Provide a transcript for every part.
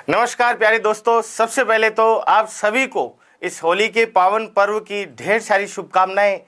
नमस्कार प्यारे दोस्तों, सबसे पहले तो आप सभी को इस होली के पावन पर्व की ढेर सारी शुभकामनाएं।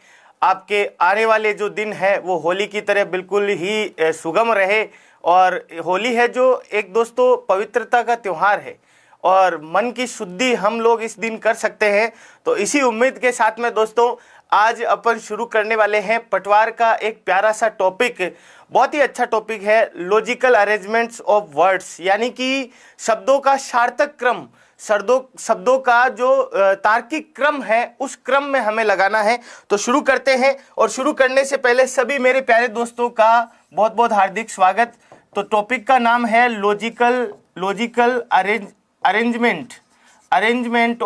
आपके आने वाले जो दिन है वो होली की तरह बिल्कुल ही सुगम रहे। और होली है जो एक दोस्तों पवित्रता का त्योहार है और मन की शुद्धि हम लोग इस दिन कर सकते हैं। तो इसी उम्मीद के साथ में दोस्तों आज अपन शुरू करने वाले हैं पटवार का एक प्यारा सा टॉपिक। बहुत ही अच्छा टॉपिक है, लॉजिकल अरेंजमेंट्स ऑफ वर्ड्स, यानी कि शब्दों का सार्थक क्रम, शब्दों का जो तार्किक क्रम है उस क्रम में हमें लगाना है। तो शुरू करते हैं। और शुरू करने से पहले सभी मेरे प्यारे दोस्तों का बहुत बहुत हार्दिक स्वागत। तो टॉपिक का नाम है लॉजिकल अरेंजमेंट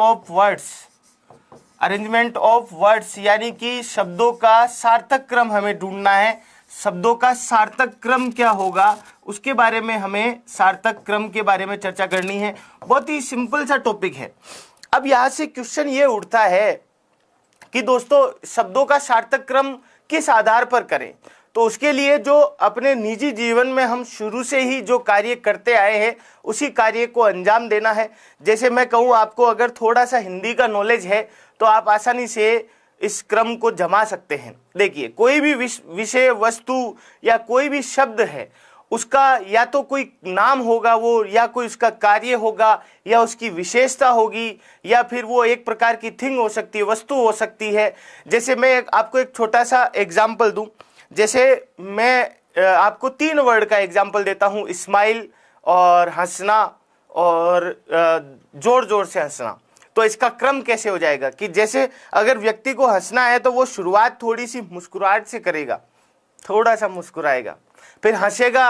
ऑफ वर्ड्स, यानी कि शब्दों का सार्थक क्रम हमें ढूंढना है। शब्दों का सार्थक क्रम क्या होगा उसके बारे में हमें सार्थक क्रम के बारे में चर्चा करनी है। बहुत ही सिंपल सा टॉपिक है। अब यहाँ से क्वेश्चन ये उठता है कि दोस्तों शब्दों का सार्थक क्रम किस आधार पर करें। तो उसके लिए जो अपने निजी जीवन में हम शुरू से ही जो कार्य करते आए हैं उसी कार्य को अंजाम देना है। जैसे मैं कहूँ आपको, अगर थोड़ा सा हिंदी का नॉलेज है तो आप आसानी से इस क्रम को जमा सकते हैं। देखिए, कोई भी विषय वस्तु या कोई भी शब्द है, उसका या तो कोई नाम होगा वो, या कोई उसका कार्य होगा, या उसकी विशेषता होगी, या फिर वो एक प्रकार की थिंग हो सकती है, वस्तु हो सकती है। जैसे मैं आपको एक छोटा सा एग्जाम्पल दूं। जैसे मैं आपको 3 वर्ड का एग्जाम्पल देता हूं, स्माइल और हंसना और जोर जोर से हंसना। तो इसका क्रम कैसे हो जाएगा कि जैसे अगर व्यक्ति को हंसना है तो वो शुरुआत थोड़ी सी मुस्कुराहट से करेगा, थोड़ा सा मुस्कुराएगा, फिर हंसेगा।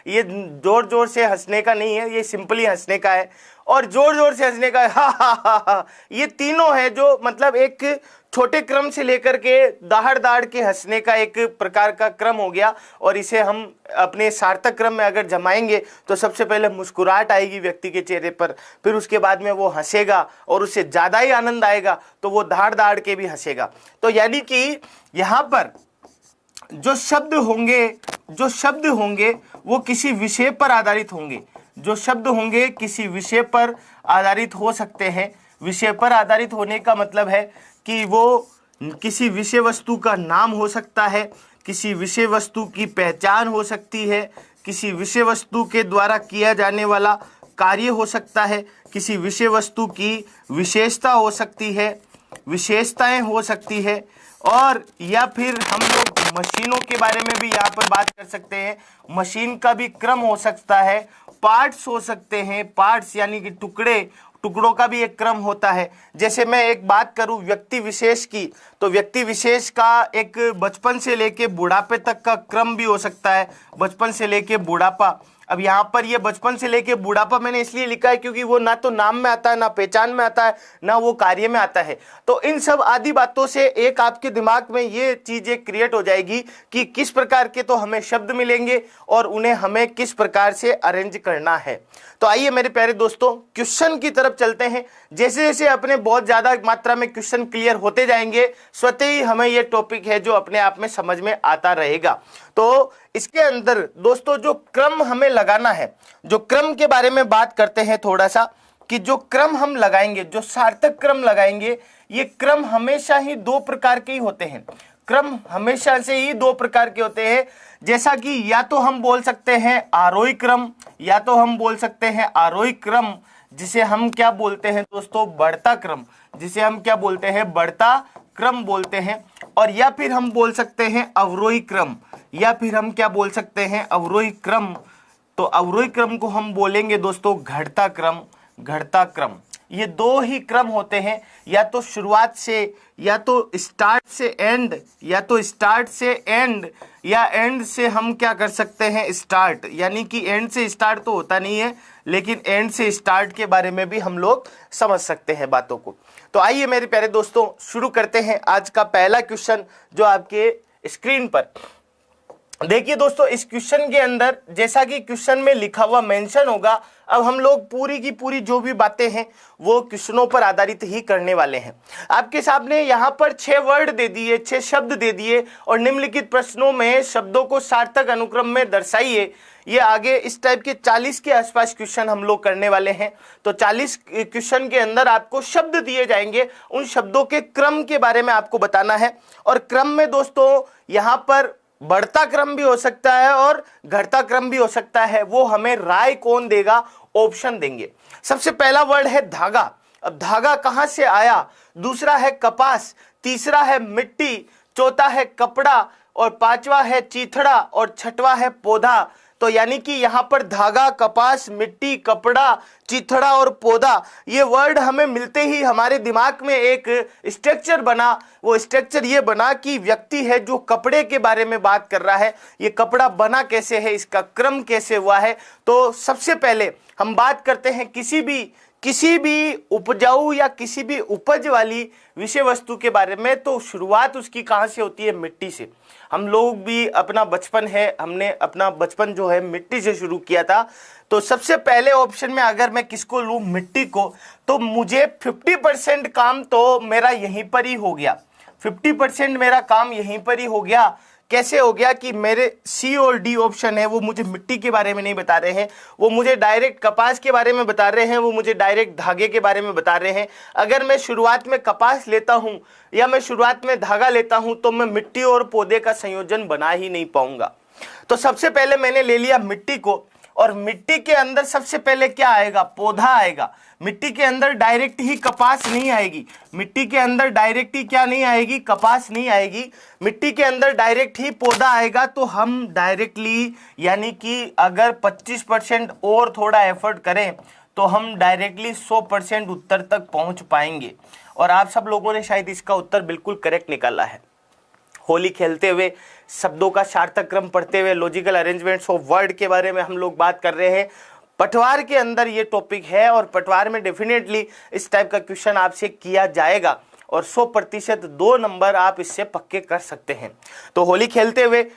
ये जोर जोर से हंसने का नहीं है, ये सिंपली हंसने का है। और जोर जोर से हंसने का है, हा। ये तीनों है जो मतलब एक छोटे क्रम से लेकर के दहाड़ दहाड़ के हंसने का एक प्रकार का क्रम हो गया। और इसे हम अपने सार्थक क्रम में अगर जमाएंगे तो सबसे पहले मुस्कुराहट आएगी व्यक्ति के चेहरे पर, फिर उसके बाद में वो हंसेगा और उससे ज़्यादा ही आनंद आएगा तो वो दहाड़ दहाड़ के भी हंसेगा। तो यानी कि यहाँ पर जो शब्द होंगे वो किसी विषय पर आधारित होंगे। जो शब्द होंगे किसी विषय पर आधारित हो सकते हैं। विषय पर आधारित होने का मतलब है कि वो किसी विषय वस्तु का नाम हो सकता है, किसी विषय वस्तु की पहचान हो सकती है, किसी विषय वस्तु के द्वारा किया जाने वाला कार्य हो सकता है, किसी विषय वस्तु की विशेषता हो सकती है, विशेषताएं हो सकती है, और या फिर हम लोग मशीनों के बारे में भी यहाँ पर बात कर सकते हैं। मशीन का भी क्रम हो सकता है, पार्ट्स हो सकते हैं, पार्ट्स यानी कि टुकड़ों का भी एक क्रम होता है। जैसे मैं एक बात करूं व्यक्ति विशेष की, तो व्यक्ति विशेष का एक बचपन से लेके बुढ़ापे तक का क्रम भी हो सकता है। बचपन से लेके बुढ़ापा, अब यहाँ पर ये बचपन से लेके बुढ़ापा मैंने इसलिए लिखा है क्योंकि वो ना तो नाम में आता है, ना पहचान में आता है, ना वो कार्य में आता है। तो इन सब आदि बातों से एक आपके दिमाग में ये चीजें क्रिएट हो जाएगी कि किस प्रकार के तो हमें शब्द मिलेंगे और उन्हें हमें किस प्रकार से अरेंज करना है। तो आइए मेरे प्यारे दोस्तों क्वेश्चन की तरफ चलते हैं। जैसे जैसे अपने बहुत ज्यादा मात्रा में क्वेश्चन क्लियर होते जाएंगे, स्वतः ही हमें ये टॉपिक है जो अपने आप में समझ में आता रहेगा। तो इसके अंदर दोस्तों जो क्रम हमें लगाना है, जो क्रम के बारे में बात करते हैं थोड़ा सा, कि जो क्रम हम लगाएंगे, जो सार्थक क्रम लगाएंगे, ये क्रम हमेशा ही 2 प्रकार के ही होते हैं। क्रम हमेशा से ही 2 प्रकार के होते हैं। जैसा कि या तो हम बोल सकते हैं आरोही क्रम, या तो हम बोल सकते हैं आरोही क्रम, जिसे हम क्या बोलते हैं दोस्तों, बढ़ता क्रम, जिसे हम क्या बोलते हैं, बढ़ता क्रम बोलते हैं। और या फिर हम बोल सकते हैं अवरोही क्रम, या फिर हम क्या बोल सकते हैं, अवरोही क्रम। तो अवरोही क्रम को हम बोलेंगे दोस्तों घटता क्रम। ये 2 ही क्रम होते हैं, या तो शुरुआत से, या तो स्टार्ट से एंड, या एंड से हम क्या कर सकते हैं, स्टार्ट। यानी कि एंड से स्टार्ट तो होता नहीं है, लेकिन एंड से स्टार्ट के बारे में भी हम लोग समझ सकते हैं बातों को। तो आइए मेरे प्यारे दोस्तों शुरू करते हैं आज का पहला क्वेश्चन जो आपके स्क्रीन पर देखिए दोस्तों, इस क्वेश्चन के अंदर जैसा कि क्वेश्चन में लिखा हुआ मेंशन होगा, अब हम लोग पूरी की पूरी जो भी बातें हैं वो क्वेश्चनों पर आधारित ही करने वाले हैं। आपके सामने यहाँ पर 6 वर्ड दे दिए, 6 शब्द दे दिए और निम्नलिखित प्रश्नों में शब्दों को सार्थक अनुक्रम में दर्शाइए। ये आगे इस टाइप के 40 के आसपास क्वेश्चन हम लोग करने वाले हैं। तो 40 क्वेश्चन के अंदर आपको शब्द दिए जाएंगे, उन शब्दों के क्रम के बारे में आपको बताना है। और क्रम में दोस्तों यहाँ पर बढ़ता क्रम भी हो सकता है और घटता क्रम भी हो सकता है, वो हमें राय कौन देगा, ऑप्शन देंगे। सबसे पहला वर्ड है धागा। अब धागा कहां से आया, दूसरा है कपास, तीसरा है मिट्टी, चौथा है कपड़ा और पांचवा है चीथड़ा और छठवां है पौधा। तो यानी कि यहाँ पर धागा, कपास, मिट्टी, कपड़ा, चिथड़ा और पौधा, ये वर्ड हमें मिलते ही हमारे दिमाग में एक स्ट्रक्चर बना। वो स्ट्रक्चर ये बना कि व्यक्ति है जो कपड़े के बारे में बात कर रहा है, ये कपड़ा बना कैसे है, इसका क्रम कैसे हुआ है। तो सबसे पहले हम बात करते हैं किसी भी उपजाऊ या किसी भी उपज वाली विषय वस्तु के बारे में। तो शुरुआत उसकी कहाँ से होती है, मिट्टी से। हम लोग भी अपना बचपन है, हमने अपना बचपन जो है मिट्टी से शुरू किया था। तो सबसे पहले ऑप्शन में अगर मैं किसको लूं, मिट्टी को, तो मुझे 50% काम तो मेरा यहीं पर ही हो गया। 50% मेरा काम यहीं पर ही हो गया। कैसे हो गया कि मेरे सी और डी ऑप्शन है वो मुझे मिट्टी के बारे में नहीं बता रहे हैं, वो मुझे डायरेक्ट कपास के बारे में बता रहे हैं, वो मुझे डायरेक्ट धागे के बारे में बता रहे हैं। अगर मैं शुरुआत में कपास लेता हूं या मैं शुरुआत में धागा लेता हूं तो मैं मिट्टी और पौधे का संयोजन बना ही नहीं पाऊंगा। तो सबसे पहले मैंने ले लिया मिट्टी को, और मिट्टी के अंदर सबसे पहले क्या आएगा, पौधा आएगा। मिट्टी के अंदर डायरेक्ट ही कपास नहीं आएगी, मिट्टी के अंदर डायरेक्ट ही क्या नहीं आएगी, कपास नहीं आएगी, मिट्टी के अंदर डायरेक्ट ही पौधा आएगा। तो हम डायरेक्टली यानी कि अगर 25% और थोड़ा एफर्ट करें तो हम डायरेक्टली 100% उत्तर तक पहुंच पाएंगे। और आप सब लोगों ने शायद इसका उत्तर बिल्कुल करेक्ट निकाला है। होली खेलते हुए, शब्दों का सार्थक क्रम पढ़ते हुए, लॉजिकल अरेंजमेंट्स ऑफ वर्ड के बारे में हम लोग बात कर रहे हैं। पटवार के अंदर ये टॉपिक है और पटवार में डेफिनेटली इस टाइप का क्वेश्चन आपसे किया जाएगा और 100% 2 नंबर आप इससे पक्के कर सकते हैं। तो होली खेलते हुए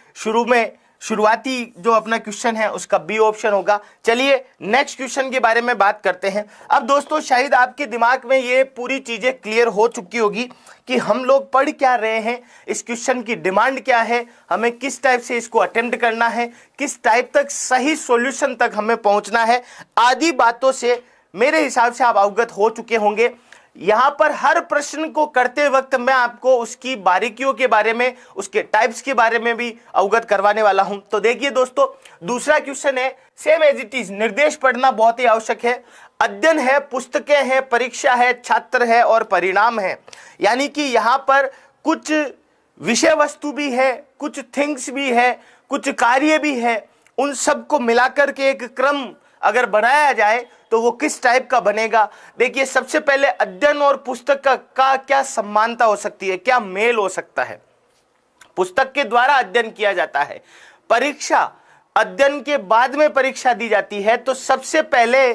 शुरुआती जो अपना क्वेश्चन है उसका बी ऑप्शन होगा। चलिए नेक्स्ट क्वेश्चन के बारे में बात करते हैं। अब दोस्तों शायद आपके दिमाग में ये पूरी चीजें क्लियर हो चुकी होगी कि हम लोग पढ़ क्या रहे हैं, इस क्वेश्चन की डिमांड क्या है, हमें किस टाइप से इसको अटेम्प्ट करना है, किस टाइप तक सही सॉल्यूशन तक हमें पहुंचना है, आदि बातों से मेरे हिसाब से आप अवगत हो चुके होंगे। यहां पर हर प्रश्न को करते वक्त मैं आपको उसकी बारीकियों के बारे में, उसके टाइप्स के बारे में भी अवगत करवाने वाला हूं। तो देखिए दोस्तों, दूसरा क्वेश्चन है सेम एज इट इज, निर्देश पढ़ना बहुत ही आवश्यक है। अध्ययन है, पुस्तकें हैं, परीक्षा है, छात्र है और परिणाम है। यानी कि यहां पर कुछ विषय वस्तु भी है, कुछ थिंग्स भी है, कुछ कार्य भी है, उन सबको मिलाकर के एक क्रम अगर बनाया जाए तो वो किस टाइप का बनेगा। देखिए सबसे पहले अध्ययन और पुस्तक का क्या समानता हो सकती है, क्या मेल हो सकता है। पुस्तक के द्वारा अध्ययन किया जाता है, परीक्षा अध्ययन के बाद में परीक्षा दी जाती है। तो सबसे पहले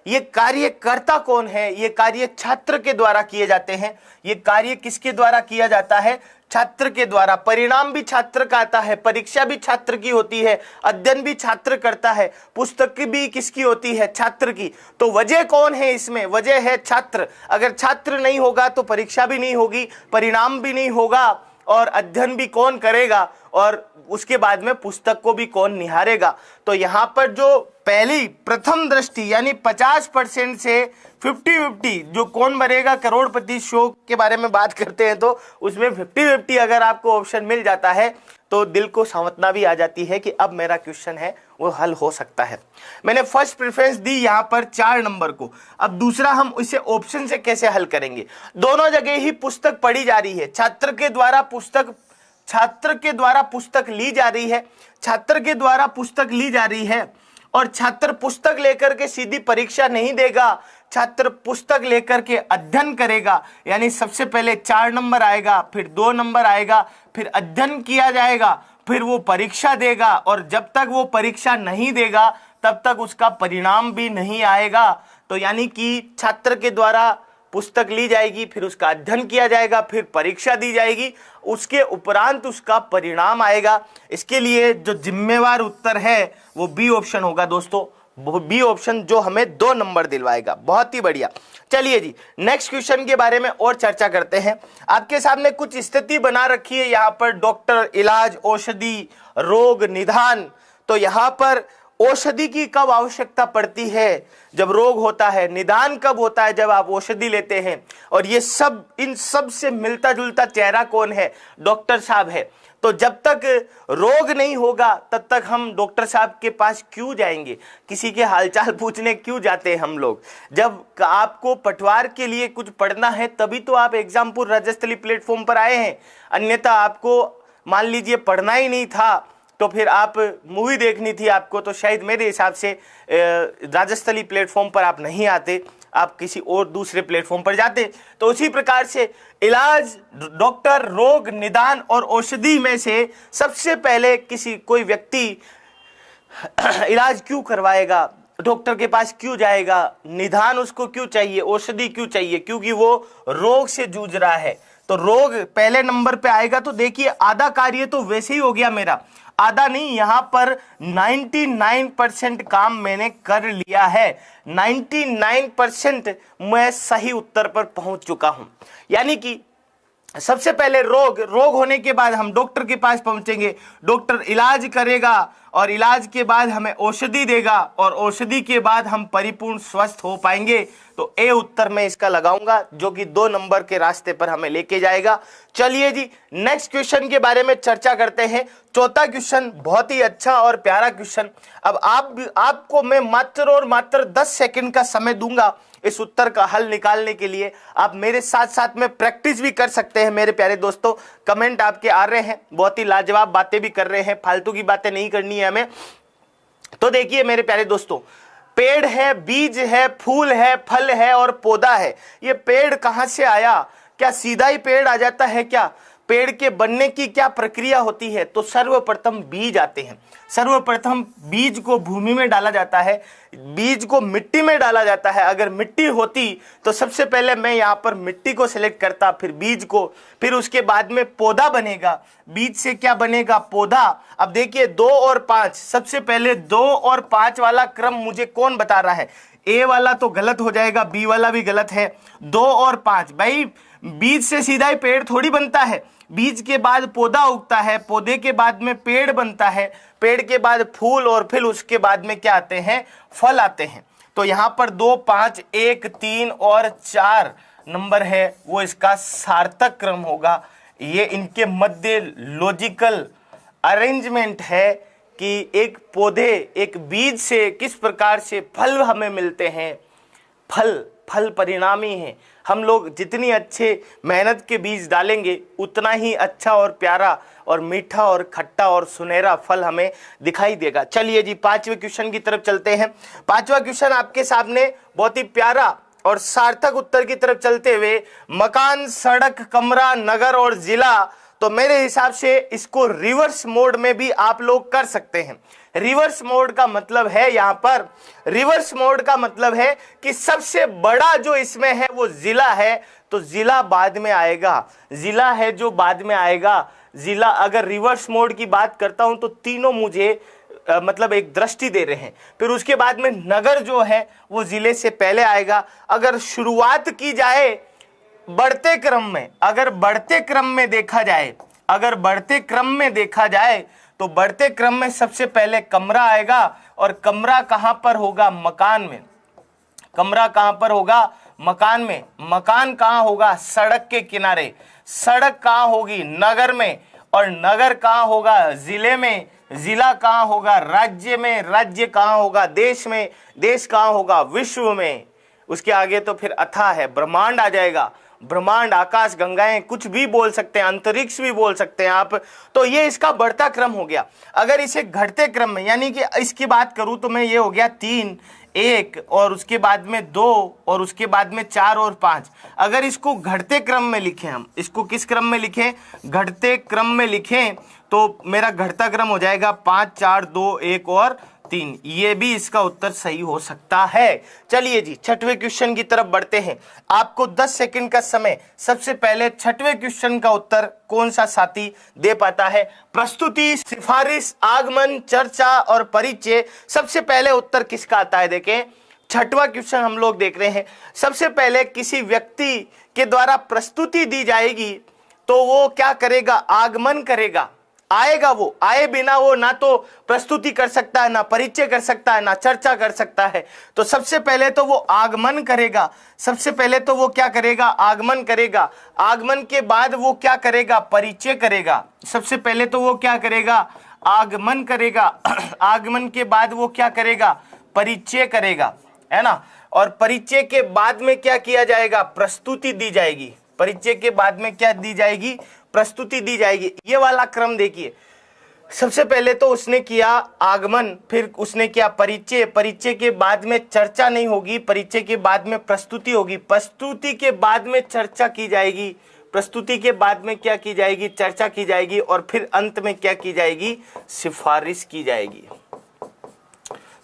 ये कार्यकर्ता कौन है, ये कार्य छात्र के द्वारा किए जाते हैं। ये कार्य किसके द्वारा किया जाता है, छात्र के द्वारा। परिणाम भी छात्र का आता है, परीक्षा भी छात्र की होती है, अध्ययन भी छात्र करता है, पुस्तक भी किसकी होती है, छात्र की। तो वजह कौन है इसमें, वजह है छात्र। अगर छात्र नहीं होगा तो परीक्षा भी नहीं होगी, परिणाम भी नहीं होगा और अध्ययन भी कौन करेगा और उसके बाद में पुस्तक को भी कौन निहारेगा। तो यहाँ पर जो पहली प्रथम दृष्टि यानी 50% से 50-50 जो कौन बनेगा करोड़पति शो के बारे में बात करते हैं, तो उसमें 50-50 अगर आपको ऑप्शन मिल जाता है तो दिल को सांत्वना भी आ जाती है कि अब मेरा क्वेश्चन है वो हल हो सकता है। मैंने फर्स्ट प्रेफरेंस दी यहाँ पर 4 नंबर को। अब दूसरा हम इसे ऑप्शन से कैसे हल करेंगे। दोनों जगह ही पुस्तक पढ़ी जा रही है, छात्र के द्वारा पुस्तक ली जा रही है, छात्र के द्वारा पुस्तक ली जा रही है और छात्र पुस्तक लेकर के सीधी परीक्षा नहीं देगा, छात्र पुस्तक लेकर के अध्ययन करेगा। यानी सबसे पहले 4 नंबर आएगा, फिर 2 नंबर आएगा, फिर अध्ययन किया जाएगा, फिर वो परीक्षा देगा और जब तक वो परीक्षा नहीं देगा तब तक उसका परिणाम भी नहीं आएगा। तो यानी कि छात्र के द्वारा पुस्तक ली जाएगी, फिर उसका अध्ययन किया जाएगा, फिर परीक्षा दी जाएगी, उसके उपरांत उसका परिणाम आएगा। इसके लिए जो जिम्मेवार उत्तर है वो बी ऑप्शन होगा दोस्तों, बी ऑप्शन जो हमें 2 नंबर दिलवाएगा। बहुत ही बढ़िया। चलिए जी नेक्स्ट क्वेश्चन के बारे में और चर्चा करते हैं। आपके सामने कुछ स्थिति बना रखी है यहाँ पर, डॉक्टर, इलाज, औषधि, रोग, निदान। तो यहाँ पर औषधि की कब आवश्यकता पड़ती है? जब रोग होता है। निदान कब होता है? जब आप औषधि लेते हैं। और ये सब, इन सब से मिलता जुलता चेहरा कौन है? डॉक्टर साहब है। तो जब तक रोग नहीं होगा तब तक हम डॉक्टर साहब के पास क्यों जाएंगे? किसी के हालचाल पूछने क्यों जाते हैं हम लोग? जब आपको पटवार के लिए कुछ पढ़ना है तभी तो आप एग्जामपुर राज्यस्तरीय प्लेटफॉर्म पर आए हैं। अन्यथा आपको मान लीजिए पढ़ना ही नहीं था तो फिर आप मूवी देखनी थी आपको, तो शायद मेरे हिसाब से राज्यस्तरीय प्लेटफॉर्म पर आप नहीं आते, आप किसी और दूसरे प्लेटफॉर्म पर जाते। तो उसी प्रकार से इलाज, डॉक्टर, रोग, निदान और औषधि में से सबसे पहले कोई व्यक्ति इलाज क्यों करवाएगा? डॉक्टर के पास क्यों जाएगा? निदान उसको क्यों चाहिए? औषधि क्यों चाहिए? क्योंकि वो रोग से जूझ रहा है। तो रोग पहले नंबर पे आएगा। तो देखिए आधा कार्य तो वैसे ही हो गया मेरा, आधा नहीं, यहां पर 99% काम मैंने कर लिया है। 99% मैं सही उत्तर पर पहुंच चुका हूं। यानी कि सबसे पहले रोग होने के बाद हम डॉक्टर के पास पहुंचेंगे, डॉक्टर इलाज करेगा और इलाज के बाद हमें औषधि देगा और औषधि के बाद हम परिपूर्ण स्वस्थ हो पाएंगे। तो ए उत्तर मैं इसका लगाऊंगा जो कि 2 नंबर के रास्ते पर हमें लेके जाएगा। चलिए जी नेक्स्ट क्वेश्चन के बारे में चर्चा करते हैं। चौथा क्वेश्चन बहुत ही अच्छा और प्यारा क्वेश्चन। अब आपको मैं मात्र और मात्र 10 सेकंड का समय दूंगा इस उत्तर का हल निकालने के लिए। आप मेरे साथ साथ में प्रैक्टिस भी कर सकते हैं मेरे प्यारे दोस्तों। कमेंट आपके आ रहे हैं, बहुत ही लाजवाब बातें भी कर रहे हैं, फालतू की बातें नहीं करनी है हमें। तो देखिए मेरे प्यारे दोस्तों, पेड़ है, बीज है, फूल है, फल है और पौधा है। ये पेड़ कहां से आया? क्या सीधा ही पेड़ आ जाता है क्या? पेड़ के बनने की क्या प्रक्रिया होती है? तो सर्वप्रथम बीज आते हैं। सर्वप्रथम बीज को भूमि में डाला जाता है, बीज को मिट्टी में डाला जाता है। अगर मिट्टी होती तो सबसे पहले मैं यहाँ पर मिट्टी को सिलेक्ट करता, फिर बीज को, फिर उसके बाद में पौधा बनेगा। बीज से क्या बनेगा? पौधा। अब देखिए 2 और 5, सबसे पहले 2 और 5 वाला क्रम मुझे कौन बता रहा है? ए वाला तो गलत हो जाएगा, बी वाला भी गलत है। 2 और 5, भाई बीज से सीधा ही पेड़ थोड़ी बनता है। बीज के बाद पौधा उगता है, पौधे के बाद में पेड़ बनता है, पेड़ के बाद फूल और फिर उसके बाद में क्या आते हैं? फल आते हैं। तो यहाँ पर 2, 5, 1, 3 और 4 नंबर है वो इसका सार्थक क्रम होगा। ये इनके मध्य लॉजिकल अरेंजमेंट है कि एक पौधे, एक बीज से किस प्रकार से फल हमें मिलते हैं। फल परिणामी है। हम लोग जितनी अच्छे मेहनत के बीज डालेंगे उतना ही अच्छा और प्यारा और मीठा और खट्टा और सुनहरा फल हमें दिखाई देगा। चलिए जी 5वें क्वेश्चन की तरफ चलते हैं। 5वां क्वेश्चन आपके सामने बहुत ही प्यारा और सार्थक उत्तर की तरफ चलते हुए, मकान, सड़क, कमरा, नगर और जिला। तो मेरे हिसाब से इसको रिवर्स मोड में भी आप लोग कर सकते हैं। रिवर्स मोड का मतलब है, यहाँ पर रिवर्स मोड का मतलब है कि सबसे बड़ा जो इसमें है वो जिला है, तो जिला बाद में आएगा। जिला है जो बाद में आएगा। जिला, अगर रिवर्स मोड की बात करता हूं तो तीनों मुझे मतलब एक दृष्टि दे रहे हैं। फिर उसके बाद में नगर जो है वो जिले से पहले आएगा। अगर शुरुआत की जाए बढ़ते क्रम में, अगर बढ़ते क्रम में देखा जाए तो बढ़ते क्रम में सबसे पहले कमरा आएगा। और कमरा कहां पर होगा? मकान में। कमरा कहां पर होगा? मकान में। मकान कहां होगा? सड़क के किनारे। सड़क कहां होगी? नगर में। और नगर कहां होगा? जिले में। जिला कहां होगा? राज्य में। राज्य कहां होगा? देश में। देश कहां होगा? विश्व में। उसके आगे तो फिर अथाह है, ब्रह्मांड आ जाएगा। ब्रह्मांड, आकाश गंगाएं, कुछ भी बोल सकते हैं, अंतरिक्ष भी बोल सकते हैं आप। तो ये इसका बढ़ता क्रम हो गया। अगर इसे घटते क्रम में, यानी कि इसकी बात करूं तो मैं ये हो गया 3, 1 और उसके बाद में 2 और उसके बाद में 4 और 5। अगर इसको घटते क्रम में लिखें, हम इसको किस क्रम में लिखें? घटते क्रम में लिखें तो मेरा घटता क्रम हो जाएगा 5, 4, 2, 1 और 3, ये भी इसका उत्तर सही हो सकता है। चलिए जी, छठवें क्वेश्चन की तरफ बढ़ते हैं। आपको 10 सेकंड का समय। सबसे पहले छठवें क्वेश्चन का उत्तर कौन सा साथी दे पाता है? प्रस्तुति, सिफारिश, आगमन, चर्चा और परिचय। सबसे पहले उत्तर किसका आता है? देखें, छठवां क्वेश्चन हम लोग देख रहे हैं। सबसे पहले किसी व्यक्ति के द्वारा प्रस्तुति दी जाएगी तो वो क्या करेगा? आगमन करेगा, आएगा। वो आए बिना वो ना तो प्रस्तुति कर सकता है, ना परिचय कर सकता है, ना चर्चा कर सकता है। तो सबसे पहले तो वो आगमन करेगा। सबसे पहले तो वो क्या करेगा? आगमन करेगा। आगमन के बाद वो क्या करेगा? परिचय करेगा। सबसे पहले तो वो क्या करेगा? आगमन करेगा। आगमन के बाद वो क्या करेगा? परिचय करेगा, है ना। और परिचय के बाद में क्या किया जाएगा? प्रस्तुति दी जाएगी। परिचय के बाद में क्या दी जाएगी? प्रस्तुति दी जाएगी। ये वाला क्रम देखिए, सबसे पहले तो उसने किया आगमन, फिर उसने किया परिचय, परिचय के बाद में चर्चा नहीं होगी, परिचय के बाद में प्रस्तुति होगी, प्रस्तुति के बाद में चर्चा की जाएगी, प्रस्तुति के बाद में क्या की जाएगी? चर्चा की जाएगी, और फिर अंत में क्या की जाएगी? सिफारिश की जाएगी।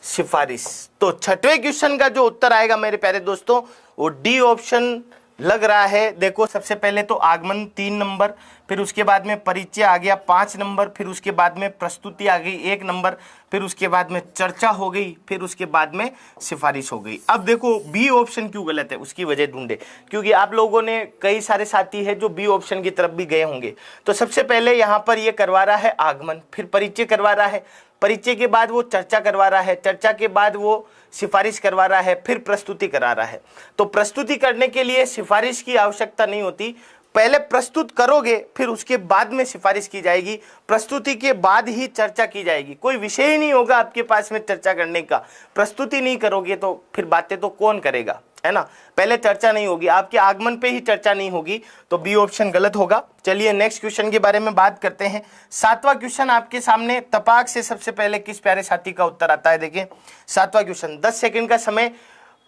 सिफारिश। तो छठवें क्वेश्चन का जो उत्तर आएगा मेरे प्यारे दोस्तों, वो डी ऑप्शन लग रहा है। देखो, सबसे पहले तो आगमन 3 नंबर, फिर उसके बाद में परिचय आ गया 5 नंबर, फिर उसके बाद में प्रस्तुति आ गई 1 नंबर, फिर उसके बाद में चर्चा हो गई, फिर उसके बाद में सिफारिश हो गई। अब देखो बी ऑप्शन क्यों गलत है, उसकी वजह ढूंढे, क्योंकि आप लोगों ने कई सारे साथी हैं जो बी ऑप्शन की तरफ भी गए होंगे। तो सबसे पहले यहाँ पर ये करवा रहा है आगमन, फिर परिचय करवा रहा है, परिचय के बाद वो चर्चा करवा रहा है, चर्चा के बाद वो सिफारिश करवा रहा है, फिर प्रस्तुति करा रहा है। तो प्रस्तुति करने के लिए सिफारिश की आवश्यकता नहीं होती, पहले प्रस्तुत करोगे फिर उसके बाद में सिफारिश की जाएगी, प्रस्तुति के बाद ही चर्चा की जाएगी। कोई विषय ही नहीं होगा आपके पास में चर्चा करने का, प्रस्तुति नहीं करोगे तो फिर बातें तो कौन करेगा, है ना। पहले चर्चा नहीं होगी, आपके आगमन पे ही चर्चा नहीं होगी, तो बी ऑप्शन गलत होगा। चलिए नेक्स्ट क्वेश्चन के बारे में बात करते हैं। 7वां क्वेश्चन आपके सामने, तपाक से सबसे पहले किस प्यारे साथी का उत्तर आता है? देखिए 7वां क्वेश्चन, 10 सेकंड का समय।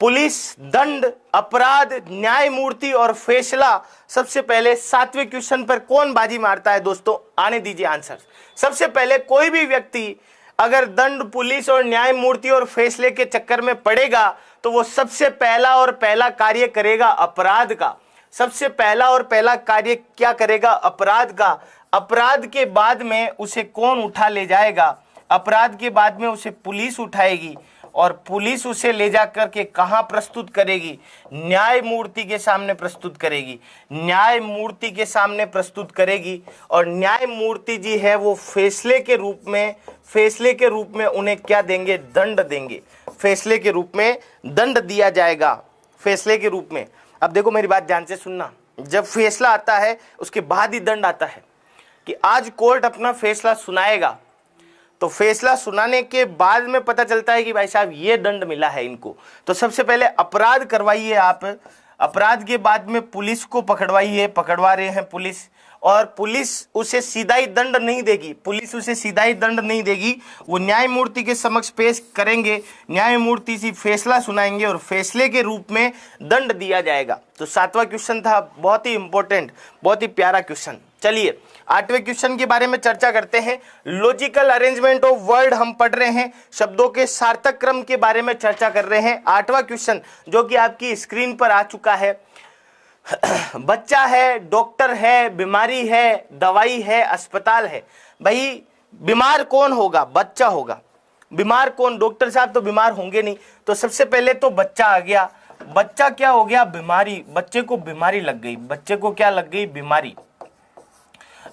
पुलिस, दंड, अपराध, न्यायमूर्ति और फैसला। सबसे पहले 7वें क्वेश्चन पर कौन बाजी मारता है दोस्तों? आने दीजिए आंसर। सबसे पहले कोई भी व्यक्ति अगर दंड, पुलिस और न्यायमूर्ति और फैसले के चक्कर में पड़ेगा तो वो सबसे पहला कार्य करेगा अपराध का। सबसे पहला और पहला कार्य क्या करेगा? अपराध का। अपराध के बाद में उसे कौन उठा ले जाएगा? अपराध के बाद में उसे पुलिस उठाएगी, और पुलिस उसे ले जाकर के कहां प्रस्तुत करेगी? न्यायमूर्ति के सामने प्रस्तुत करेगी। न्यायमूर्ति के सामने प्रस्तुत करेगी, और न्यायमूर्ति जी है वो फैसले के रूप में उन्हें क्या देंगे? दंड देंगे। फैसले के रूप में दंड दिया जाएगा, फैसले के रूप में। अब देखो मेरी बात ध्यान से सुनना, जब फैसला आता है उसके बाद ही दंड आता है, कि आज कोर्ट अपना फैसला सुनाएगा, तो फैसला सुनाने के बाद में पता चलता है कि भाई साहब ये दंड मिला है इनको। तो सबसे पहले अपराध करवाइए आप, अपराध के बाद में पुलिस को पकड़वाइए, पकड़वा रहे हैं पुलिस, और पुलिस उसे सीधा ही दंड नहीं देगी, पुलिस उसे सीधा ही दंड नहीं देगी, वो न्यायमूर्ति के समक्ष पेश करेंगे, न्यायमूर्ति से फैसला सुनाएंगे और फैसले के रूप में दंड दिया जाएगा। तो 7वां क्वेश्चन था, बहुत ही इंपॉर्टेंट, बहुत ही प्यारा क्वेश्चन। चलिए 8वें क्वेश्चन के बारे में चर्चा करते हैं। लॉजिकल अरेंजमेंट ऑफ वर्ड हम पढ़ रहे हैं, शब्दों के सार्थक क्रम के बारे में चर्चा कर रहे हैं। 8वां क्वेश्चन जो कि आपकी स्क्रीन पर आ चुका है, बच्चा है, डॉक्टर है, बीमारी है, दवाई है, अस्पताल है। भाई बीमार कौन होगा? बच्चा होगा। बीमार कौन? डॉक्टर साहब तो बीमार होंगे नहीं। तो सबसे पहले तो बच्चा आ गया। बच्चा क्या हो गया? बीमारी। बच्चे को बीमारी लग गई। बच्चे को क्या लग गई? बीमारी।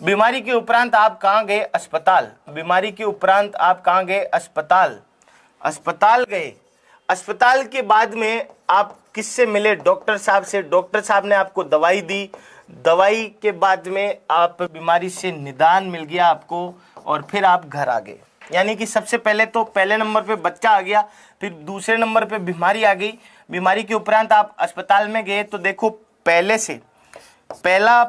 बीमारी के उपरांत आप कहाँ गए? अस्पताल। बीमारी के उपरांत आप कहाँ गए? अस्पताल। अस्पताल गए। अस्पताल के बाद में आप किससे मिले? डॉक्टर साहब से। डॉक्टर साहब ने आपको दवाई दी। दवाई के बाद में आप बीमारी से निदान मिल गया आपको, और फिर आप घर आ गए। यानी कि सबसे पहले तो पहले नंबर पे बच्चा आ गया, फिर दूसरे नंबर पे बीमारी आ गई। बीमारी के उपरांत आप अस्पताल में गए। तो देखो पहले से पहला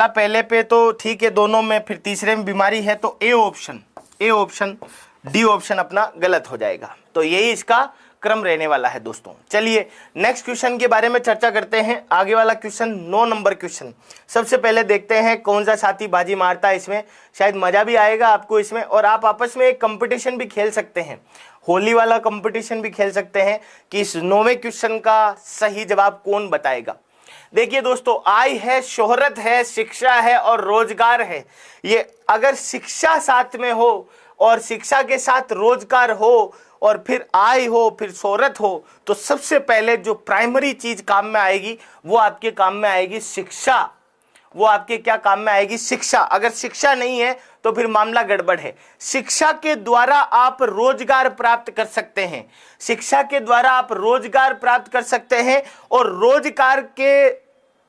पहले पे तो ठीक है दोनों में, फिर तीसरे में बीमारी है, तो ए ऑप्शन डी ऑप्शन अपना गलत हो जाएगा। तो यही इसका क्रम रहने वाला है दोस्तों। चलिए नेक्स्ट क्वेश्चन के बारे में चर्चा करते हैं। आगे वाला क्वेश्चन 9 नंबर क्वेश्चन। सबसे पहले देखते हैं कौन सा साथी बाजी मारता है इसमें, शायद मजा भी आएगा आपको इसमें, और आप आपस में एक कंपटीशन भी खेल सकते हैं, होली वाला कंपटीशन भी खेल सकते हैं कि इस 9वें क्वेश्चन का सही जवाब कौन बताएगा। देखिए दोस्तों, आय है, शोहरत है, शिक्षा है और रोजगार है। ये अगर शिक्षा साथ में हो और शिक्षा के साथ रोजगार हो और फिर आय हो, फिर शोहरत हो, तो सबसे पहले जो प्राइमरी चीज काम में आएगी वो आपके काम में आएगी शिक्षा। वो आपके क्या काम में आएगी? शिक्षा। अगर शिक्षा नहीं है तो फिर मामला गड़बड़ है। शिक्षा के द्वारा आप रोजगार प्राप्त कर सकते हैं, शिक्षा के द्वारा आप रोजगार प्राप्त कर सकते हैं, और रोजगार के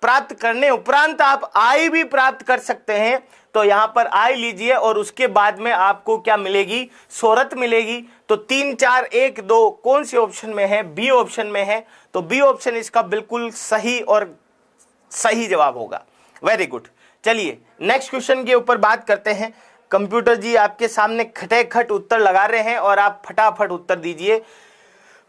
प्राप्त करने उपरांत आप आय भी प्राप्त कर सकते हैं। तो यहां पर आय लीजिए और उसके बाद में आपको क्या मिलेगी? शोहरत मिलेगी। तो 3, 4, 1, 2 कौन से ऑप्शन में है? बी ऑप्शन में है। तो बी ऑप्शन इसका बिल्कुल सही और सही जवाब होगा। Very good. चलिए नेक्स्ट क्वेश्चन के ऊपर बात करते हैं। कंप्यूटर जी आपके सामने खटेखट उत्तर लगा रहे हैं और आप फटाफट उत्तर दीजिए।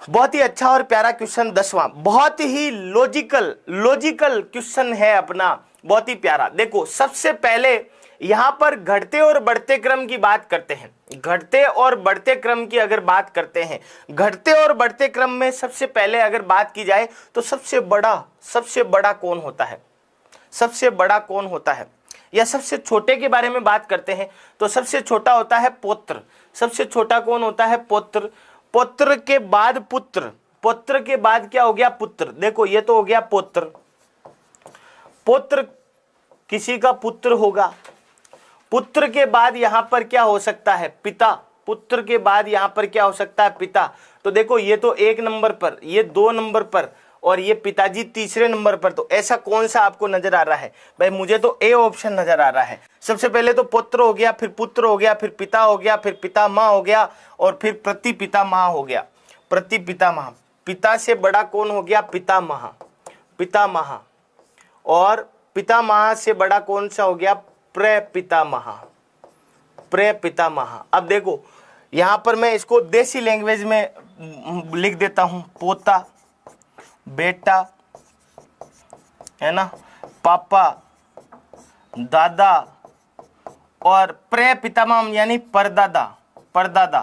बहुत ही अच्छा और प्यारा क्वेश्चन 10वां, बहुत ही लॉजिकल क्वेश्चन है अपना, बहुत ही प्यारा। देखो सबसे पहले यहां पर घटते और बढ़ते क्रम की बात करते हैं। घटते और बढ़ते क्रम की अगर बात करते हैं, घटते और बढ़ते क्रम में सबसे पहले अगर बात की जाए तो सबसे बड़ा कौन होता है? सबसे बड़ा कौन होता है? या सबसे छोटे के बारे में बात करते हैं तो सबसे छोटा होता है पौत्र। सबसे छोटा कौन होता है? पौत्र। पौत्र के बाद पुत्र, पुत्र के बाद क्या हो गया? पुत्र। देखो ये तो हो गया पौत्र। पुत्र किसी का पुत्र होगा। पुत्र के बाद यहां पर क्या हो सकता है? पिता। पुत्र के बाद यहां पर क्या हो सकता है? पिता। तो देखो ये तो 1 नंबर पर, ये 2 नंबर पर और ये पिताजी तीसरे नंबर पर। तो ऐसा कौन सा आपको नजर आ रहा है? भाई मुझे तो ए ऑप्शन नजर आ रहा है। सबसे पहले तो पुत्र हो गया, फिर पुत्र हो गया, फिर पिता हो गया, फिर पितामह हो गया और फिर प्रतिपितामह हो गया। प्रतिपितामह। पिता से बड़ा कौन हो गया? पितामह। पितामह। और पितामह से बड़ा कौन सा हो गया? प्रपितामह। प्रपितामह। अब देखो यहां पर मैं इसको देसी लैंग्वेज में लिख देता हूं। पोता, बेटा, है ना, पापा, दादा और प्रपितामह यानी परदादा। परदादा,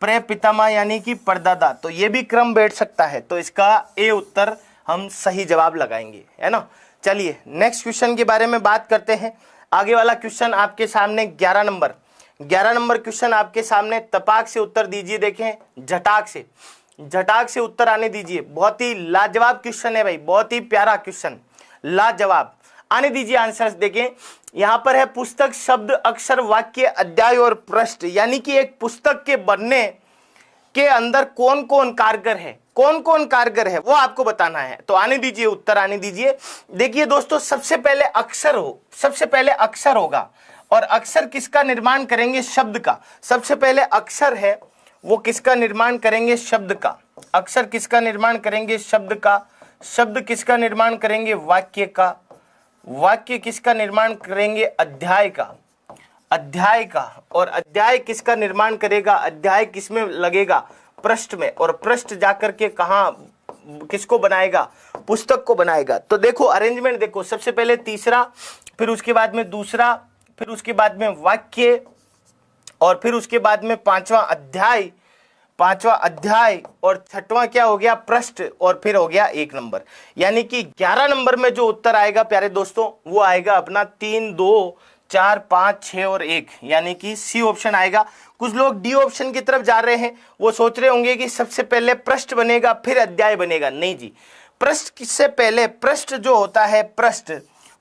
प्रपितामह यानी कि परदादा। तो ये भी क्रम बैठ सकता है। तो इसका ए उत्तर हम सही जवाब लगाएंगे, है ना। चलिए नेक्स्ट क्वेश्चन के बारे में बात करते हैं। आगे वाला क्वेश्चन आपके सामने 11 नंबर क्वेश्चन आपके सामने। तपाक से उत्तर दीजिए। देखें झटाक से उत्तर आने दीजिए। बहुत ही लाजवाब क्वेश्चन है भाई, बहुत ही प्यारा क्वेश्चन, लाजवाब। आने दीजिए आंसर्स। देखें यहां पर है पुस्तक, शब्द, अक्षर, वाक्य, अध्याय और पृष्ठ। यानी कि एक पुस्तक के बनने के अंदर कौन कौन कारगर है, कौन कौन कारगर है वो आपको बताना है। तो आने दीजिए उत्तर, आने दीजिए। देखिए दोस्तों सबसे पहले अक्षर होगा और अक्षर किसका निर्माण करेंगे? शब्द का। सबसे पहले अक्षर है वो किसका निर्माण करेंगे? शब्द का। अक्षर किसका निर्माण करेंगे? शब्द का। शब्द किसका निर्माण करेंगे? वाक्य का। वाक्य किसका निर्माण करेंगे? अध्याय का। अध्याय का। और अध्याय किसका निर्माण करेगा? अध्याय किसमें लगेगा? पृष्ठ में। और पृष्ठ जाकर के कहां किसको बनाएगा? पुस्तक को बनाएगा। तो देखो अरेंजमेंट देखो, सबसे पहले तीसरा, फिर उसके बाद में दूसरा, फिर उसके बाद में वाक्य और फिर उसके बाद में पांचवा अध्याय और छठवां क्या हो गया? पृष्ठ और फिर हो गया 1 नंबर। यानी कि 11 नंबर में जो उत्तर आएगा प्यारे दोस्तों वो आएगा अपना 3, 2, 4, 5, 6 और 1, यानी कि सी ऑप्शन आएगा। कुछ लोग डी ऑप्शन की तरफ जा रहे हैं, वो सोच रहे होंगे कि सबसे पहले पृष्ठ बनेगा फिर अध्याय बनेगा। नहीं जी, पृष्ठ किससे पहले? पृष्ठ जो होता है पृष्ठ,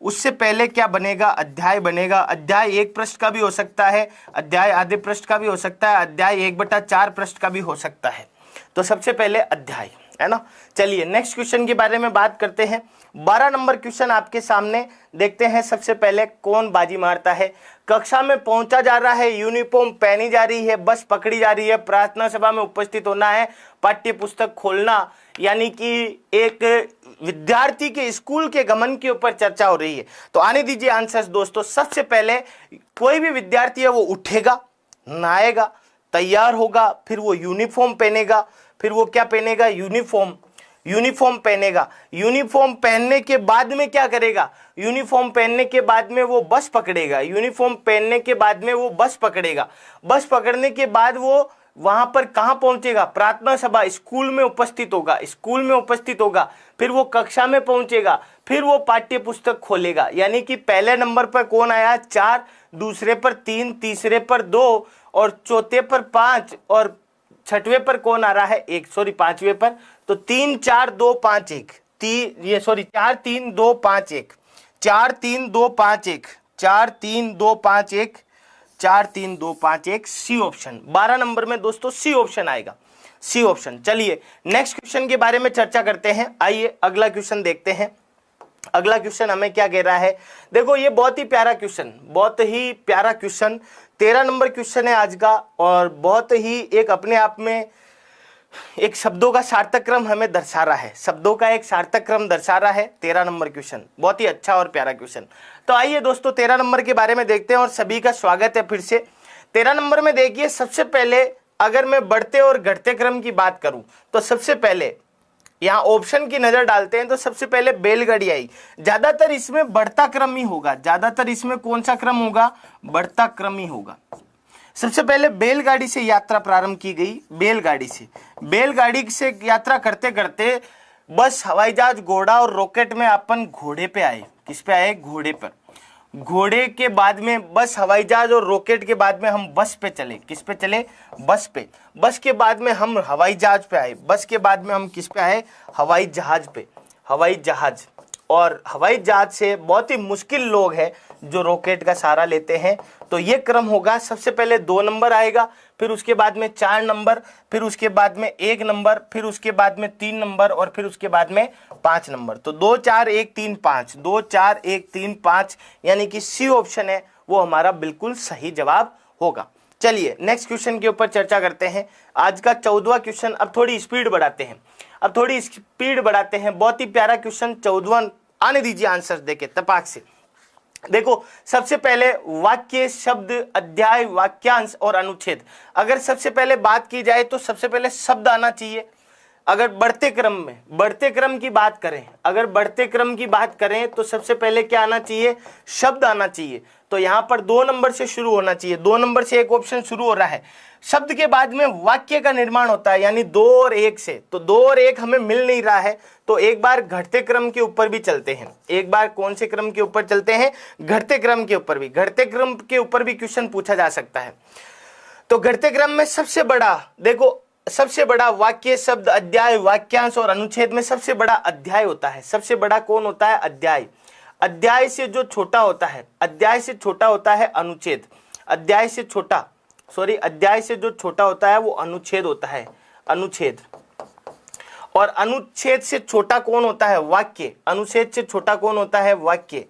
उससे पहले क्या बनेगा? अध्याय बनेगा। अध्याय 1 पृष्ठ का भी हो सकता है, अध्याय आधे पृष्ठ का भी हो सकता है, अध्याय 1/4 पृष्ठ का भी हो सकता है। तो सबसे पहले अध्याय, है ना। चलिए नेक्स्ट क्वेश्चन के बारे में बात करते हैं। 12 नंबर क्वेश्चन आपके सामने। देखते हैं सबसे पहले कौन बाजी मारता है। कक्षा में पहुंचा जा रहा है, यूनिफॉर्म पहनी जा रही है, बस पकड़ी जा रही है, प्रार्थना सभा में उपस्थित होना है, पाठ्य पुस्तक खोलना, यानी कि एक विद्यार्थी के स्कूल के गमन के ऊपर चर्चा हो रही है। तो आने दीजिए आंसर्स दोस्तों। सबसे पहले कोई भी विद्यार्थी है वो उठेगा, नहाएगा, तैयार होगा, फिर वो यूनिफॉर्म पहनेगा, फिर वो क्या पहनेगा, यूनिफॉर्म पहनेगा। यूनिफॉर्म पहनने के बाद में क्या करेगा, यूनिफॉर्म पहनने के बाद में वो बस पकड़ेगा। यूनिफॉर्म पहनने के बाद में वो बस पकड़ेगा। बस पकड़ने के बाद वो वहां पर कहां पहुंचेगा, प्रार्थना सभा, स्कूल में उपस्थित होगा। फिर वो कक्षा में पहुंचेगा, फिर वो पाठ्य पुस्तक खोलेगा। यानी कि पहले नंबर पर कौन आया, 4, दूसरे पर 3, तीसरे पर 2 और चौथे पर 5 और छठवें पर कौन आ रहा है, 1, सॉरी 5वें पर। तो 3 4 2 5 1 4 3 2 5 1 4 3 2 5 1 4 3 2 5 1 4 3 2 5 1 सी ऑप्शन। 12 नंबर में दोस्तों सी ऑप्शन आएगा, सी ऑप्शन। चलिए नेक्स्ट क्वेश्चन के बारे में चर्चा करते हैं। आइए अगला क्वेश्चन देखते हैं। अगला क्वेश्चन हमें क्या कह रहा है, देखो ये बहुत ही प्यारा क्वेश्चन 13 नंबर क्वेश्चन है आज का, और बहुत ही एक अपने आप में एक शब्दों का सार्थक क्रम हमें दर्शा रहा है, शब्दों का एक सार्थक क्रम दर्शा रहा है 13 नंबर क्वेश्चन। बहुत ही अच्छा और प्यारा क्वेश्चन। तो आइए दोस्तों 13 नंबर के बारे में देखते हैं, और सभी का स्वागत है फिर से। 13 नंबर में देखिए, सबसे पहले अगर मैं बढ़ते और घटते क्रम की बात करूं तो सबसे पहले यहाँ ऑप्शन की नजर डालते हैं तो सबसे पहले बैलगाड़ी आई। ज्यादातर इसमें बढ़ता क्रम ही होगा, ज्यादातर इसमें कौन सा क्रम होगा, बढ़ता क्रम ही होगा। सबसे पहले बैलगाड़ी से यात्रा प्रारंभ की गई, बैलगाड़ी से यात्रा करते करते बस, हवाई जहाज, घोड़ा और रॉकेट में अपन घोड़े पे आए। किस पे आए, घोड़े पर। घोड़े के बाद में बस, हवाई जहाज और रॉकेट के बाद में हम बस पे चले। किस पे चले, बस पे। बस के बाद में हम हवाई जहाज पे आए। बस के बाद में हम किस पे आए, हवाई जहाज पे, हवाई जहाज। और हवाई जहाज से बहुत ही मुश्किल लोग हैं जो रॉकेट का सहारा लेते हैं। तो ये क्रम होगा, सबसे पहले 2 नंबर आएगा, फिर उसके बाद में 4 नंबर, फिर उसके बाद में 1 नंबर, फिर उसके बाद में 3 नंबर और फिर उसके बाद में 5 नंबर। तो 2 4 1 3 5, 2 4 1 3 5, यानी कि सी ऑप्शन है वो हमारा बिल्कुल सही जवाब होगा। चलिए नेक्स्ट क्वेश्चन के ऊपर चर्चा करते हैं। आज का 14वां क्वेश्चन। अब थोड़ी स्पीड बढ़ाते हैं, बहुत ही प्यारा क्वेश्चन 14वां। आने दीजिए आंसर देके तपाक से। देखो सबसे पहले वाक्य, शब्द, अध्याय, वाक्यांश और अनुच्छेद। अगर सबसे पहले बात की जाए तो सबसे पहले शब्द आना चाहिए। अगर बढ़ते क्रम की बात करें, तो सबसे पहले क्या आना चाहिए, शब्द आना चाहिए। तो यहां पर 2 नंबर से शुरू होना चाहिए, 2 नंबर से एक ऑप्शन शुरू हो रहा है। शब्द के बाद में वाक्य का निर्माण होता है, यानी 2 और 1 से। तो 2 और 1 हमें मिल नहीं रहा है, तो एक बार घटते क्रम के ऊपर भी चलते हैं। एक बार कौन से क्रम के ऊपर चलते हैं, घटते क्रम के ऊपर भी क्वेश्चन पूछा जा सकता है। तो घटते क्रम में सबसे बड़ा, देखो सबसे बड़ा वाक्य, शब्द, अध्याय, वाक्यांश और अनुच्छेद में सबसे बड़ा अध्याय होता है। सबसे बड़ा कौन होता है, अध्याय। अध्याय से जो छोटा होता है, अनुच्छेद। अध्याय से जो छोटा होता है वो अनुच्छेद होता है, अनुच्छेद। और अनुच्छेद से छोटा कौन होता है, वाक्य। अनुच्छेद से छोटा कौन होता है, वाक्य।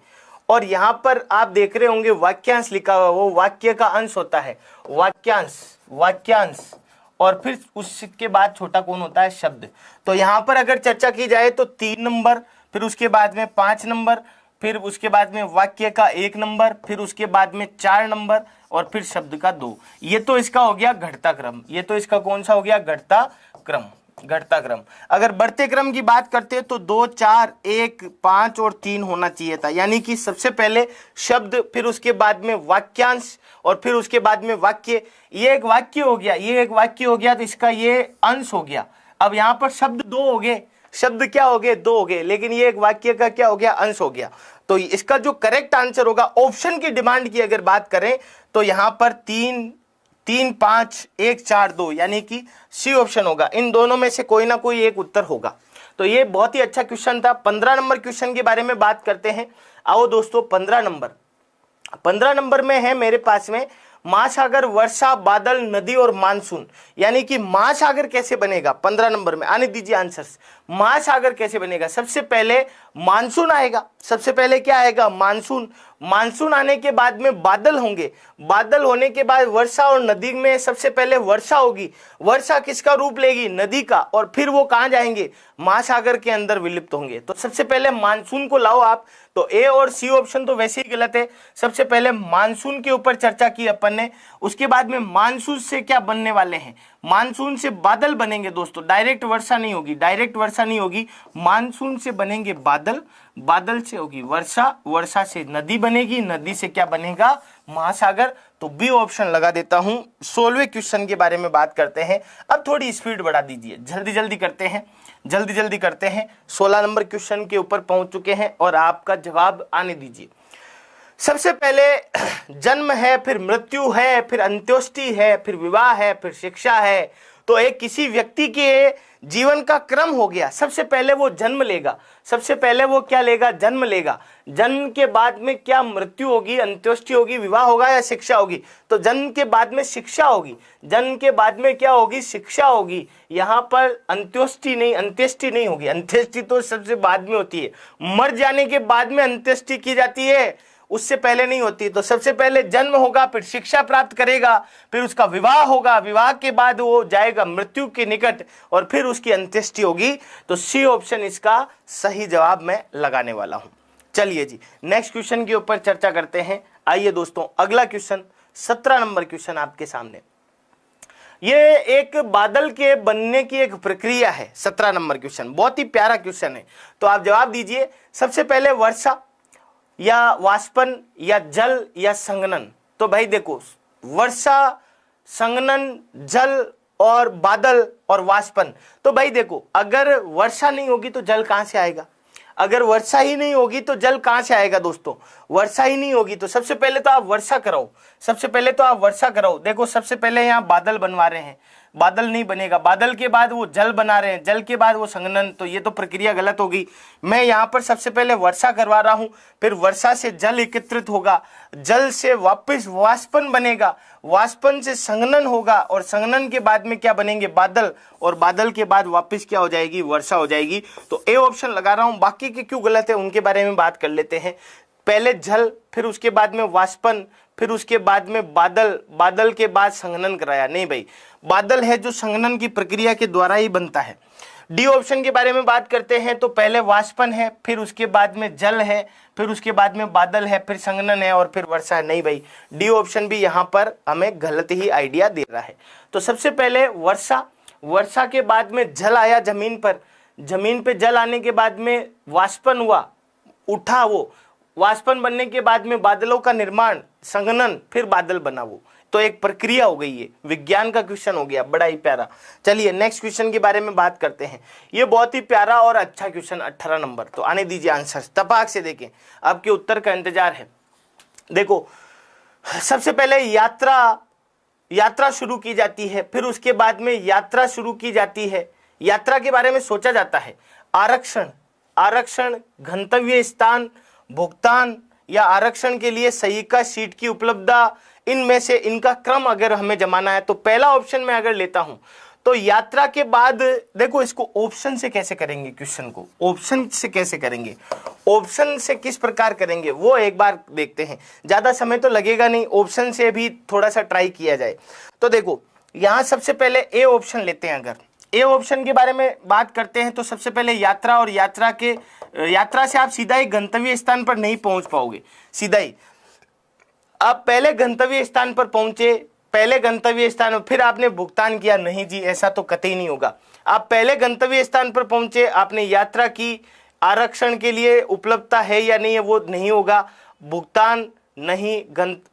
और यहां पर आप देख रहे होंगे वाक्यांश लिखा हुआ, वो वाक्य का अंश होता है, वाक्यांश। और फिर उसके बाद छोटा कौन होता है, शब्द। तो यहां पर अगर चर्चा की जाए तो 3 नंबर, फिर उसके बाद में 5 नंबर, फिर उसके बाद में वाक्य का 1 नंबर, फिर उसके बाद में 4 नंबर और फिर शब्द का 2। ये तो इसका हो गया घटता क्रम। ये तो इसका कौन सा हो गया, घटता क्रम। अगर बढ़ते क्रम की बात करते हैं तो 2 4 1 5 और 3 होना चाहिए था। यानी कि सबसे पहले शब्द, फिर उसके बाद में वाक्यांश और फिर उसके बाद में वाक्य। ये एक वाक्य हो गया, तो इसका ये अंश हो गया। अब यहाँ पर शब्द 2 हो गए, शब्द क्या हो गए, 2 हो गए, लेकिन ये एक वाक्य का क्या हो गया, अंश हो गया। तो इसका जो करेक्ट आंसर होगा, ऑप्शन की डिमांड की अगर बात करें तो यहां पर 3 5 1 4 2, यानी कि सी ऑप्शन होगा। इन दोनों में से कोई ना कोई एक उत्तर होगा। तो ये बहुत ही अच्छा क्वेश्चन था। 15 नंबर क्वेश्चन के बारे में बात करते हैं। आओ दोस्तों 15 नंबर में है मेरे पास में, महासागर, वर्षा, बादल, नदी और मानसून। यानी कि महासागर कैसे बनेगा 15 नंबर में, आने दीजिए आंसर्स। महासागर कैसे बनेगा? सबसे पहले मानसून आएगा। सबसे पहले क्या आएगा? मानसून। मानसून आने के बाद में बादल होंगे। बादल होने के बाद वर्षा, और नदी में सबसे पहले वर्षा होगी। वर्षा किसका रूप लेगी? नदी का। और फिर वो कहां जाएंगे? महासागर के अंदर विलुप्त होंगे। तो सबसे पहले मानसून को लाओ आप। तो ए और सी ऑप्शन तो वैसे ही गलत है। सबसे पहले मानसून के ऊपर चर्चा की अपन ने, उसके बाद में मानसून से क्या बनने वाले हैं? मानसून से बादल बनेंगे दोस्तों, डायरेक्ट वर्षा नहीं होगी, डायरेक्ट वर्षा नहीं होगी। मानसून से बनेंगे बादल, बादल से होगी वर्षा, वर्षा से नदी बनेगी, नदी से क्या बनेगा? महासागर। तो बी ऑप्शन लगा देता हूं। 16वें क्वेश्चन के बारे में बात करते हैं। अब थोड़ी स्पीड बढ़ा दीजिए, जल्दी जल्दी करते हैं, जल्दी जल्दी करते हैं। 16 नंबर क्वेश्चन के ऊपर पहुंच चुके हैं और आपका जवाब आने दीजिए। सबसे पहले जन्म है, फिर मृत्यु है, फिर अंत्येष्टि है, फिर विवाह है, फिर शिक्षा है। तो एक किसी व्यक्ति के जीवन का क्रम हो गया। सबसे पहले वो जन्म लेगा। सबसे पहले वो क्या लेगा? जन्म लेगा। जन्म के बाद में क्या मृत्यु होगी, अंत्येष्टि होगी, विवाह होगा या शिक्षा होगी? तो जन्म के बाद में शिक्षा होगी। जन्म के बाद में क्या होगी? शिक्षा होगी। यहाँ पर अंत्येष्टि नहीं होगी। अंत्येष्टि तो सबसे बाद में होती है। मर जाने के बाद में अंत्येष्टि की जाती है, उससे पहले नहीं होती। तो सबसे पहले जन्म होगा, फिर शिक्षा प्राप्त करेगा, फिर उसका विवाह होगा, विवाह के बाद वो जाएगा मृत्यु के निकट, और फिर उसकी अंत्येष्टि होगी। तो सी ऑप्शन इसका सही जवाब मैं लगाने वाला हूं। चलिए जी, नेक्स्ट क्वेश्चन के ऊपर चर्चा करते हैं। आइए दोस्तों, अगला क्वेश्चन 17 नंबर क्वेश्चन आपके सामने। ये एक बादल के बनने की एक प्रक्रिया है। 17 नंबर क्वेश्चन बहुत ही प्यारा क्वेश्चन है। तो आप जवाब दीजिए। सबसे पहले वर्षा या वाष्पन या जल या संघनन? तो भाई देखो, वर्षा, संघनन, जल और बादल और वाष्पन। तो भाई देखो, अगर वर्षा नहीं होगी तो जल कहां से आएगा? अगर वर्षा ही नहीं होगी तो जल कहां से आएगा दोस्तों? वर्षा ही नहीं होगी तो सबसे पहले तो आप वर्षा कराओ। सबसे पहले तो आप वर्षा कराओ। देखो, सबसे पहले यहाँ बादल बनवा रहे हैं, बादल नहीं बनेगा। बादल के बाद वो जल बना रहे हैं, जल के बाद वो संघनन। तो ये तो प्रक्रिया गलत होगी। मैं यहाँ पर सबसे पहले वर्षा करवा रहा हूँ, फिर वर्षा से जल एकत्रित होगा, जल से वापस वाष्पन बनेगा, वाष्पन से संघनन होगा, और संघनन के बाद में क्या बनेंगे? बादल, और बादल के बाद वापस क्या हो जाएगी? वर्षा हो जाएगी। तो ए ऑप्शन लगा रहा हूँ। बाकी के क्यों गलत है उनके बारे में बात कर लेते हैं। पहले जल, फिर उसके बाद में वाष्पन, फिर उसके बाद में बादल, बादल के बाद संघनन कराया। नहीं भाई, बादल है जो संघनन की प्रक्रिया के द्वारा ही बनता है। डी ऑप्शन के बारे में बात करते हैं। तो पहले वाष्पन है, फिर उसके बाद में जल है, फिर उसके बाद में बादल है, फिर संघनन है, और फिर वर्षा है। नहीं भाई, डी ऑप्शन भी यहाँ पर हमें गलत ही आइडिया दे रहा है। तो सबसे पहले वर्षा, वर्षा के बाद में जल आया जमीन पर, जमीन पे जल आने के बाद में वाष्पन हुआ, उठा वो वाष्पन बनने के बाद में बादलों का निर्माण, संघनन, फिर बादल बना वो। तो एक प्रक्रिया हो गई है। विज्ञान का क्वेश्चन हो गया, बड़ा ही प्यारा। चलिए नेक्स्ट क्वेश्चन के बारे में बात करते हैं। ये बहुत ही प्यारा और अच्छा क्वेश्चन 18 नंबर। तो आने दीजिए आंसर, तपाक से देखें, आपके उत्तर का इंतजार है। देखो, सबसे पहले यात्रा शुरू की जाती है, फिर उसके बाद में यात्रा शुरू की जाती है, यात्रा के बारे में सोचा जाता है। आरक्षण, गंतव्य स्थान, भुगतान या आरक्षण के लिए सही का सीट की उपलब्धता, इनमें से इनका क्रम अगर हमें जमाना है तो पहला ऑप्शन में अगर लेता हूं तो यात्रा के बाद, देखो इसको ऑप्शन से कैसे करेंगे, क्वेश्चन को ऑप्शन से कैसे करेंगे, ऑप्शन से किस प्रकार करेंगे वो एक बार देखते हैं। ज्यादा समय तो लगेगा नहीं, ऑप्शन से भी थोड़ा सा ट्राई किया जाए। तो देखो, यहां सबसे पहले ए ऑप्शन लेते हैं। अगर ए ऑप्शन के बारे में बात करते हैं तो सबसे पहले यात्रा, और यात्रा से आप सीधा ही गंतव्य स्थान पर नहीं पहुंच पाओगे। सीधा ही आप पहले गंतव्य स्थान पर पहुंचे, पहले गंतव्य स्थान फिर आपने भुगतान किया, नहीं जी, ऐसा तो कतई नहीं होगा। आप पहले गंतव्य स्थान पर पहुंचे, आपने यात्रा की, आरक्षण के लिए उपलब्धता है या नहीं है वो नहीं होगा, भुगतान नहीं,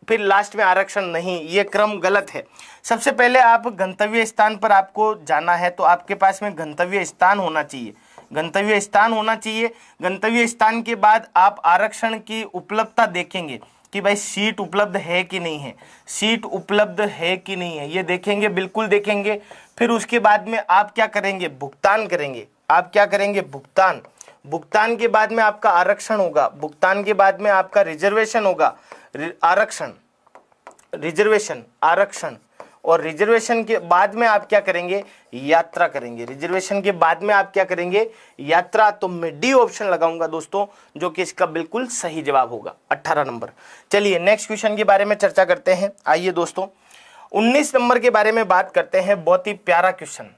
फिर लास्ट में आरक्षण नहीं, ये क्रम गलत है। सबसे पहले आप गंतव्य स्थान पर आपको जाना है तो आपके पास में गंतव्य स्थान होना चाहिए, गंतव्य स्थान होना चाहिए। गंतव्य स्थान के बाद आप आरक्षण की उपलब्धता देखेंगे कि भाई सीट उपलब्ध है कि नहीं है, सीट उपलब्ध है कि नहीं है, ये देखेंगे, बिल्कुल देखेंगे। फिर उसके बाद में आप क्या करेंगे, भुगतान करेंगे। आप क्या करेंगे, भुगतान। भुगतान के बाद में आपका आरक्षण होगा, भुगतान के बाद में आपका रिजर्वेशन होगा, आरक्षण, रिजर्वेशन, आरक्षण, और रिजर्वेशन के बाद में आप क्या करेंगे, यात्रा करेंगे। रिजर्वेशन के बाद में आप क्या करेंगे, यात्रा। तो मैं डी ऑप्शन लगाऊंगा दोस्तों, जो कि इसका बिल्कुल सही जवाब होगा, 18 नंबर। चलिए नेक्स्ट क्वेश्चन के बारे में चर्चा करते हैं। आइए दोस्तों 19 नंबर के बारे में बात करते हैं। बहुत ही प्यारा क्वेश्चन,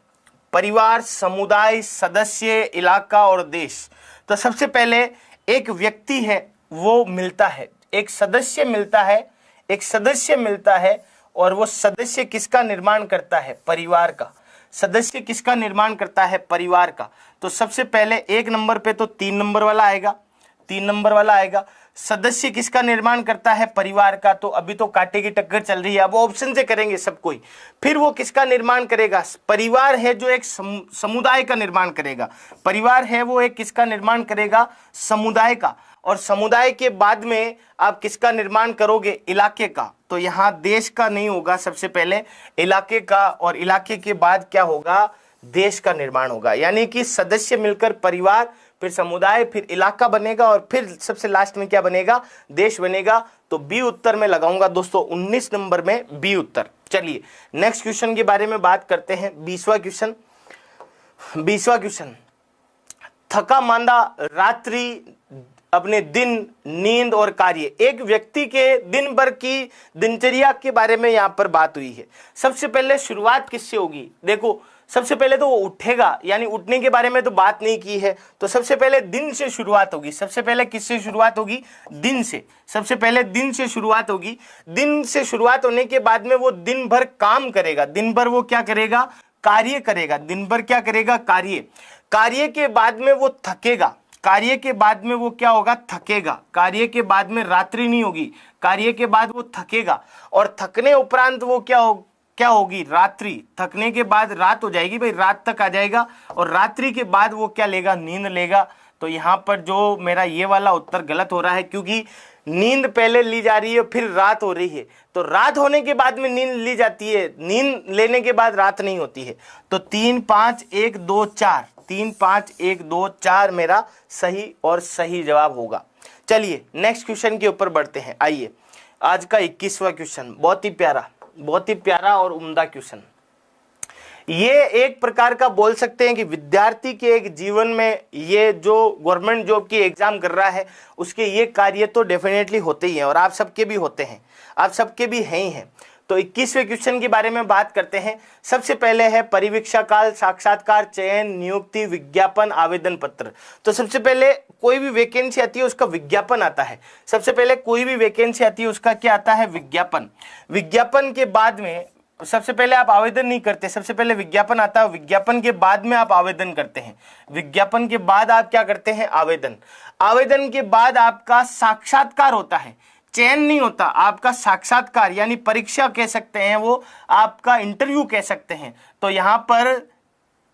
परिवार, समुदाय, सदस्य, इलाका और देश। तो सबसे पहले एक व्यक्ति है वो मिलता है, एक सदस्य मिलता है, एक सदस्य मिलता है, और वो सदस्य किसका निर्माण करता है, परिवार का। सदस्य किसका निर्माण करता है, परिवार का। तो सबसे पहले 1 नंबर पे तो 3 नंबर वाला आएगा, 3 नंबर वाला आएगा। सदस्य किसका निर्माण करता है, परिवार का। तो अभी तो कांटे की टक्कर चल रही है, अब ऑप्शन से करेंगे सब कोई। फिर वो किसका निर्माण करेगा, परिवार है जो एक समुदाय का निर्माण करेगा। परिवार है वो एक किसका निर्माण करेगा, समुदाय का। और समुदाय के बाद में आप किसका निर्माण करोगे, इलाके का। तो यहाँ देश का नहीं होगा, सबसे पहले इलाके का, और इलाके के बाद क्या होगा, देश का निर्माण होगा। यानी कि सदस्य मिलकर परिवार, फिर समुदाय, फिर इलाका बनेगा, और फिर सबसे लास्ट में क्या बनेगा, देश बनेगा। तो बी उत्तर में लगाऊंगा दोस्तों, 19 नंबर में बी उत्तर। चलिए नेक्स्ट क्वेश्चन के बारे में बात करते हैं। 20वां क्वेश्चन, 20वां क्वेश्चन, थका मांदा, रात्रि, अपने दिन, नींद और कार्य। एक व्यक्ति के दिन भर की दिनचर्या के बारे में यहाँ पर बात हुई है। सबसे पहले शुरुआत किससे होगी, देखो सबसे पहले तो वो उठेगा, यानी उठने के बारे में तो बात नहीं की है। तो सबसे पहले दिन से शुरुआत होगी। सबसे पहले किससे शुरुआत होगी, दिन से। सबसे पहले दिन से शुरुआत होगी। दिन से शुरुआत होने के बाद में वो दिन भर काम करेगा, दिन भर वो क्या करेगा, कार्य करेगा। दिन भर क्या करेगा, कार्य। कार्य के बाद में वो थकेगा, कार्य के बाद में वो क्या होगा, थकेगा। कार्य के बाद में रात्रि नहीं होगी, कार्य के बाद वो थकेगा, और थकने उपरांत वो क्या होगी, रात्रि। थकने के बाद रात हो जाएगी भाई, रात तक आ जाएगा, और रात्रि के बाद वो क्या लेगा, नींद लेगा। तो यहाँ पर जो मेरा ये वाला उत्तर गलत हो रहा है, क्योंकि नींद पहले ली जा रही है फिर रात हो रही है। तो रात होने के बाद में नींद ली जाती है, नींद लेने के बाद रात नहीं होती है। तो 3 5 1 2 4, 3 5 1 2 4 मेरा सही और सही जवाब होगा। चलिए नेक्स्ट क्वेश्चन के ऊपर बढ़ते हैं। आइए आज का 21वां क्वेश्चन, बहुत ही प्यारा और उम्दा क्वेश्चन। ये एक प्रकार का बोल सकते हैं कि विद्यार्थी के एक जीवन में ये जो गवर्नमेंट जॉब की एग्जाम कर रहा है उसके ये कार्य तो डेफिनेटली होते ही हैं, और आप सबके भी होते हैं, आप सबके भी हैं ही हैं। तो 21वें क्वेश्चन के बारे में बात करते हैं। सबसे पहले है परीक्षा काल, साक्षात्कार, चयन, नियुक्ति, विज्ञापन, आवेदन पत्र। तो सबसे पहले कोई भी वैकेंसी आती है उसका विज्ञापन आता है। सबसे पहले कोई भी वैकेंसी आती है उसका क्या आता है, विज्ञापन। विज्ञापन के बाद में सबसे पहले आप आवेदन नहीं करते, सबसे पहले विज्ञापन आता है, विज्ञापन के बाद में आप आवेदन करते हैं। विज्ञापन के बाद आप क्या करते हैं, आवेदन। आवेदन के बाद आपका साक्षात्कार होता है, चयन नहीं होता, आपका साक्षात्कार यानी परीक्षा कह सकते हैं, वो आपका इंटरव्यू कह सकते हैं। तो यहाँ पर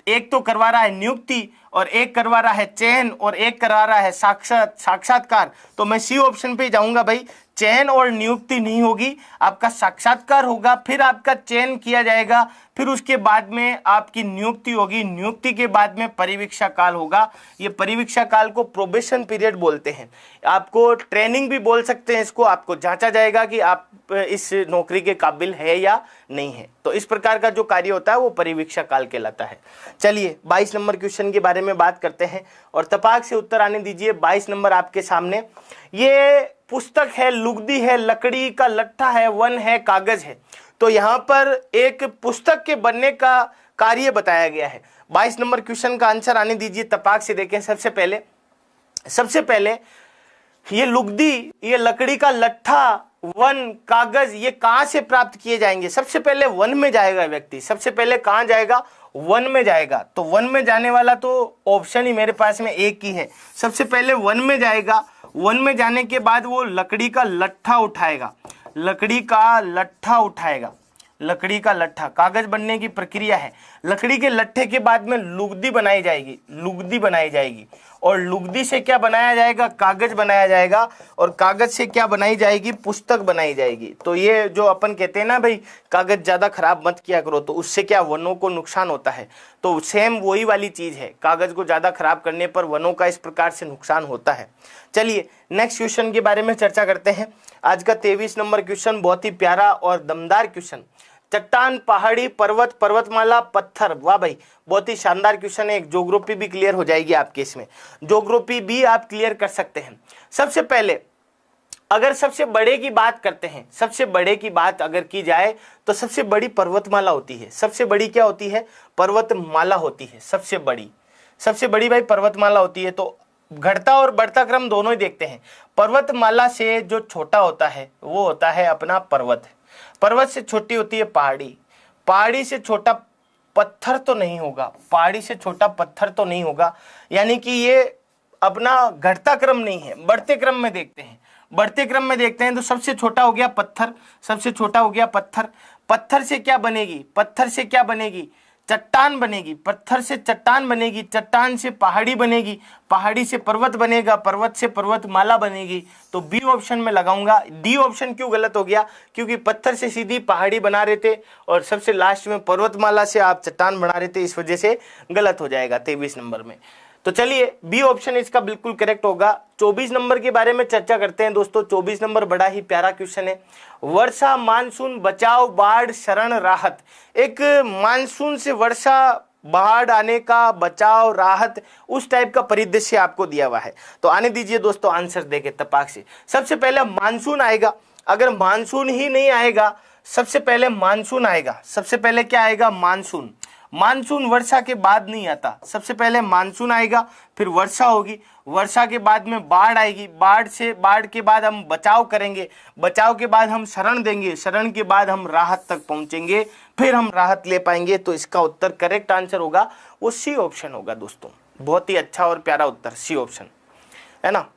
एक तो करवा रहा है नियुक्ति, और एक करवा रहा है चयन, और एक करवा रहा है साक्षात्कार। तो मैं सी ऑप्शन पे जाऊंगा भाई, चयन और नियुक्ति नहीं होगी, आपका साक्षात्कार होगा, फिर आपका चयन किया जाएगा, फिर उसके बाद में आपकी नियुक्ति होगी, नियुक्ति के बाद में परीक्षा काल होगा। ये परीक्षा काल को प्रोबेशन पीरियड बोलते हैं, आपको ट्रेनिंग भी बोल सकते हैं इसको। आपको जांचा जाएगा कि आप इस नौकरी के काबिल है या नहीं है। तो इस प्रकार का जो कार्य होता है वो परीक्षा काल कहलाता है। चलिए 22 नंबर क्वेश्चन के बारे में बात करते हैं, और तपाक से उत्तर आने दीजिए। 22 नंबर आपके सामने, ये पुस्तक है, लुगदी है, लकड़ी का लट्ठा है, वन है, कागज है। तो यहाँ पर एक पुस्तक के बनने का कार्य बताया गया है। 22 नंबर क्वेश्चन का आंसर आने दीजिए, तपाक से देखें। सबसे पहले ये लुगदी, ये लकड़ी का लट्ठा, वन, कागज, ये कहां से प्राप्त किए जाएंगे। सबसे पहले वन में जाएगा व्यक्ति, सबसे पहले कहां जाएगा, वन में जाएगा। तो वन में जाने वाला तो ऑप्शन ही मेरे पास में एक ही है, सबसे पहले वन में जाएगा। वन में जाने के बाद वो लकड़ी का लट्ठा उठाएगा, लकड़ी का लट्ठा उठाएगा, लकड़ी का लट्ठा, कागज बनने की प्रक्रिया है। लकड़ी के लट्ठे के बाद में लुगदी बनाई जाएगी, लुगदी बनाई जाएगी, और लुगदी से क्या बनाया जाएगा, कागज बनाया जाएगा, और कागज से क्या बनाई जाएगी, पुस्तक बनाई जाएगी। तो ये जो अपन कहते हैं ना भाई कागज ज्यादा खराब मत किया करो, तो उससे क्या वनों को नुकसान होता है। तो सेम वही वाली चीज है, कागज को ज्यादा खराब करने पर वनों का इस प्रकार से नुकसान होता है। चलिए नेक्स्ट क्वेश्चन के बारे में चर्चा करते हैं। आज का 23 नंबर क्वेश्चन बहुत ही प्यारा और दमदार क्वेश्चन। चट्टान, पहाड़ी, पर्वत, पर्वतमाला, पत्थर। वाह भाई, बहुत ही शानदार क्वेश्चन है। एक ज्योग्राफी भी क्लियर हो जाएगी आपके इसमें, ज्योग्राफी भी आप क्लियर कर सकते हैं। सबसे पहले अगर सबसे बड़े की बात करते हैं, सबसे बड़े की बात अगर की जाए तो सबसे बड़ी पर्वतमाला होती है। सबसे बड़ी क्या होती है? पर्वतमाला होती है सबसे बड़ी। सबसे बड़ी भाई पर्वतमाला होती है। तो घटता और बढ़ता क्रम दोनों ही देखते हैं। पर्वतमाला से जो छोटा होता है वो होता है अपना पर्वत। पर्वत से छोटी होती है पहाड़ी। पहाड़ी से छोटा पत्थर तो नहीं होगा, पहाड़ी से छोटा पत्थर तो नहीं होगा, यानी कि ये अपना घटता क्रम नहीं है, बढ़ते क्रम में देखते हैं। बढ़ते क्रम में देखते हैं तो सबसे छोटा हो गया पत्थर, सबसे छोटा हो गया पत्थर। पत्थर से क्या बनेगी? पत्थर से क्या बनेगी? चट्टान बनेगी। पत्थर से चट्टान बनेगी, चट्टान से पहाड़ी बनेगी, पहाड़ी से पर्वत बनेगा, पर्वत से पर्वतमाला बनेगी। तो बी ऑप्शन में लगाऊंगा। डी ऑप्शन क्यों गलत हो गया? क्योंकि पत्थर से सीधी पहाड़ी बना रहे थे और सबसे लास्ट में पर्वतमाला से आप चट्टान बना रहे थे, इस वजह से गलत हो जाएगा 23 नंबर में। तो चलिए बी ऑप्शन इसका बिल्कुल करेक्ट होगा। 24 नंबर के बारे में चर्चा करते हैं दोस्तों। 24 नंबर बड़ा ही प्यारा क्वेश्चन है। वर्षा, मानसून, बचाव, बाढ़, शरण, राहत। एक मानसून से वर्षा, बाढ़ आने का, बचाव, राहत, उस टाइप का परिदृश्य आपको दिया हुआ है। तो आने दीजिए दोस्तों, आंसर देके तपाक से। सबसे पहले मानसून आएगा। अगर मानसून ही नहीं आएगा, सबसे पहले मानसून आएगा। सबसे पहले क्या आएगा? मानसून। मानसून वर्षा के बाद नहीं आता, सबसे पहले मानसून आएगा, फिर वर्षा होगी, वर्षा के बाद में बाढ़ आएगी, बाढ़ के बाद हम बचाव करेंगे, बचाव के बाद हम शरण देंगे, शरण के बाद हम राहत तक पहुंचेंगे, फिर हम राहत ले पाएंगे। तो इसका उत्तर करेक्ट आंसर होगा वो सी ऑप्शन होगा दोस्तों। बहुत ही अच्छा और प्यारा उत्तर सी ऑप्शन है ना।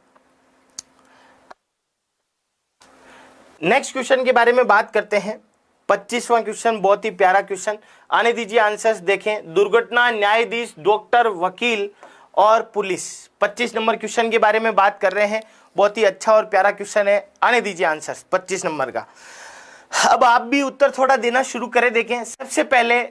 नेक्स्ट क्वेश्चन के बारे में बात करते हैं। 25वां क्वेश्चन, बहुत ही प्यारा क्वेश्चन। आने दीजिए आंसर्स देखें। दुर्घटना, न्यायाधीश, डॉक्टर, वकील और पुलिस। 25 नंबर क्वेश्चन के बारे में बात कर रहे हैं। बहुत ही अच्छा और प्यारा क्वेश्चन है। आने दीजिए आंसर्स 25 नंबर का। अब आप भी उत्तर थोड़ा देना शुरू करें। देखें, सबसे पहले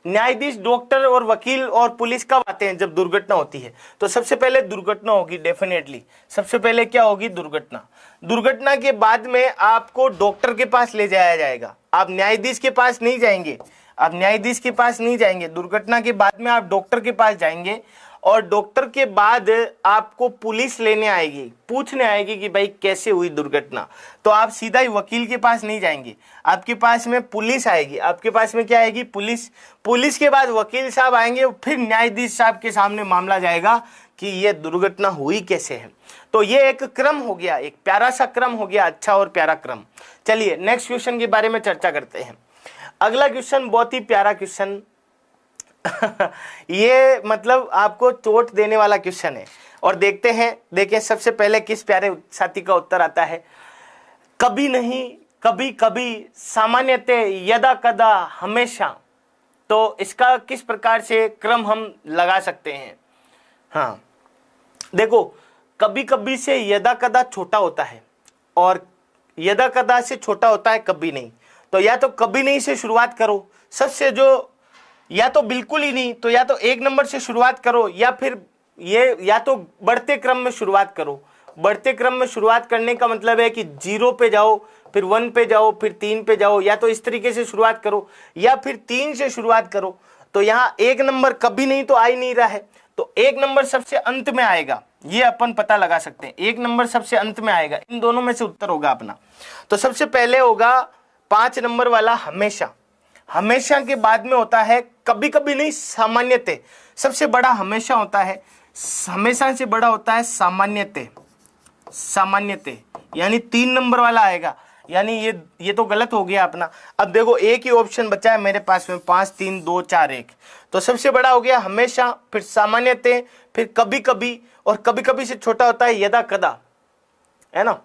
न्यायाधीश, डॉक्टर और वकील और पुलिस कब आते हैं? जब दुर्घटना होती है। तो सबसे पहले दुर्घटना होगी डेफिनेटली। सबसे पहले क्या होगी? दुर्घटना। दुर्घटना के बाद में आपको डॉक्टर के पास ले जाया जाएगा, आप न्यायाधीश के पास नहीं जाएंगे। आप न्यायाधीश के पास नहीं जाएंगे, दुर्घटना के बाद में आप डॉक्टर के पास जाएंगे और डॉक्टर के बाद आपको पुलिस लेने आएगी, पूछने आएगी कि भाई कैसे हुई दुर्घटना। तो आप सीधा ही वकील के पास नहीं जाएंगे, आपके पास में पुलिस आएगी। आपके पास में क्या आएगी? पुलिस। पुलिस के बाद वकील साहब आएंगे, फिर न्यायाधीश साहब के सामने मामला जाएगा कि ये दुर्घटना हुई कैसे है। तो ये एक क्रम हो गया, एक प्यारा सा क्रम हो गया, अच्छा और प्यारा क्रम। चलिए नेक्स्ट क्वेश्चन के बारे में चर्चा करते हैं। अगला क्वेश्चन बहुत ही प्यारा क्वेश्चन ये मतलब आपको चोट देने वाला क्वेश्चन है। और देखते हैं, देखिए सबसे पहले किस प्यारे साथी का उत्तर आता है। कभी नहीं, कभी कभी, सामान्यतः, यदा कदा, हमेशा। तो इसका किस प्रकार से क्रम हम लगा सकते हैं? हाँ देखो, कभी कभी से यदा कदा छोटा होता है और यदा कदा से छोटा होता है कभी नहीं। तो या तो कभी नहीं से शुरुआत करो, सबसे जो या तो बिल्कुल ही नहीं, तो या तो 1 नंबर से शुरुआत करो, या फिर ये या तो बढ़ते क्रम में शुरुआत करो। बढ़ते क्रम में शुरुआत करने का मतलब है कि 0 पे जाओ, फिर 1 पे जाओ, फिर 3 पे जाओ, या तो इस तरीके से शुरुआत करो, या फिर 3 से शुरुआत करो। तो यहाँ 1 नंबर कभी नहीं तो आ ही नहीं रहा है, तो 1 नंबर सबसे अंत में आएगा, ये अपन पता लगा सकते हैं। 1 नंबर सबसे अंत में आएगा, इन दोनों में से उत्तर होगा अपना। तो सबसे पहले होगा 5 नंबर वाला, हमेशा। हमेशा के बाद में होता है कभी कभी नहीं, सामान्यतः। सबसे बड़ा हमेशा होता है, हमेशा से बड़ा होता है सामान्यतः। सामान्यतः यानी 3 नंबर वाला आएगा, यानी ये तो गलत हो गया अपना। अब देखो एक ही ऑप्शन बचा है मेरे पास में, 5 3 2 4 1। तो सबसे बड़ा हो गया हमेशा, फिर सामान्यतः, फिर कभी कभी, और कभी कभी से छोटा होता है यदा कदा, है ना,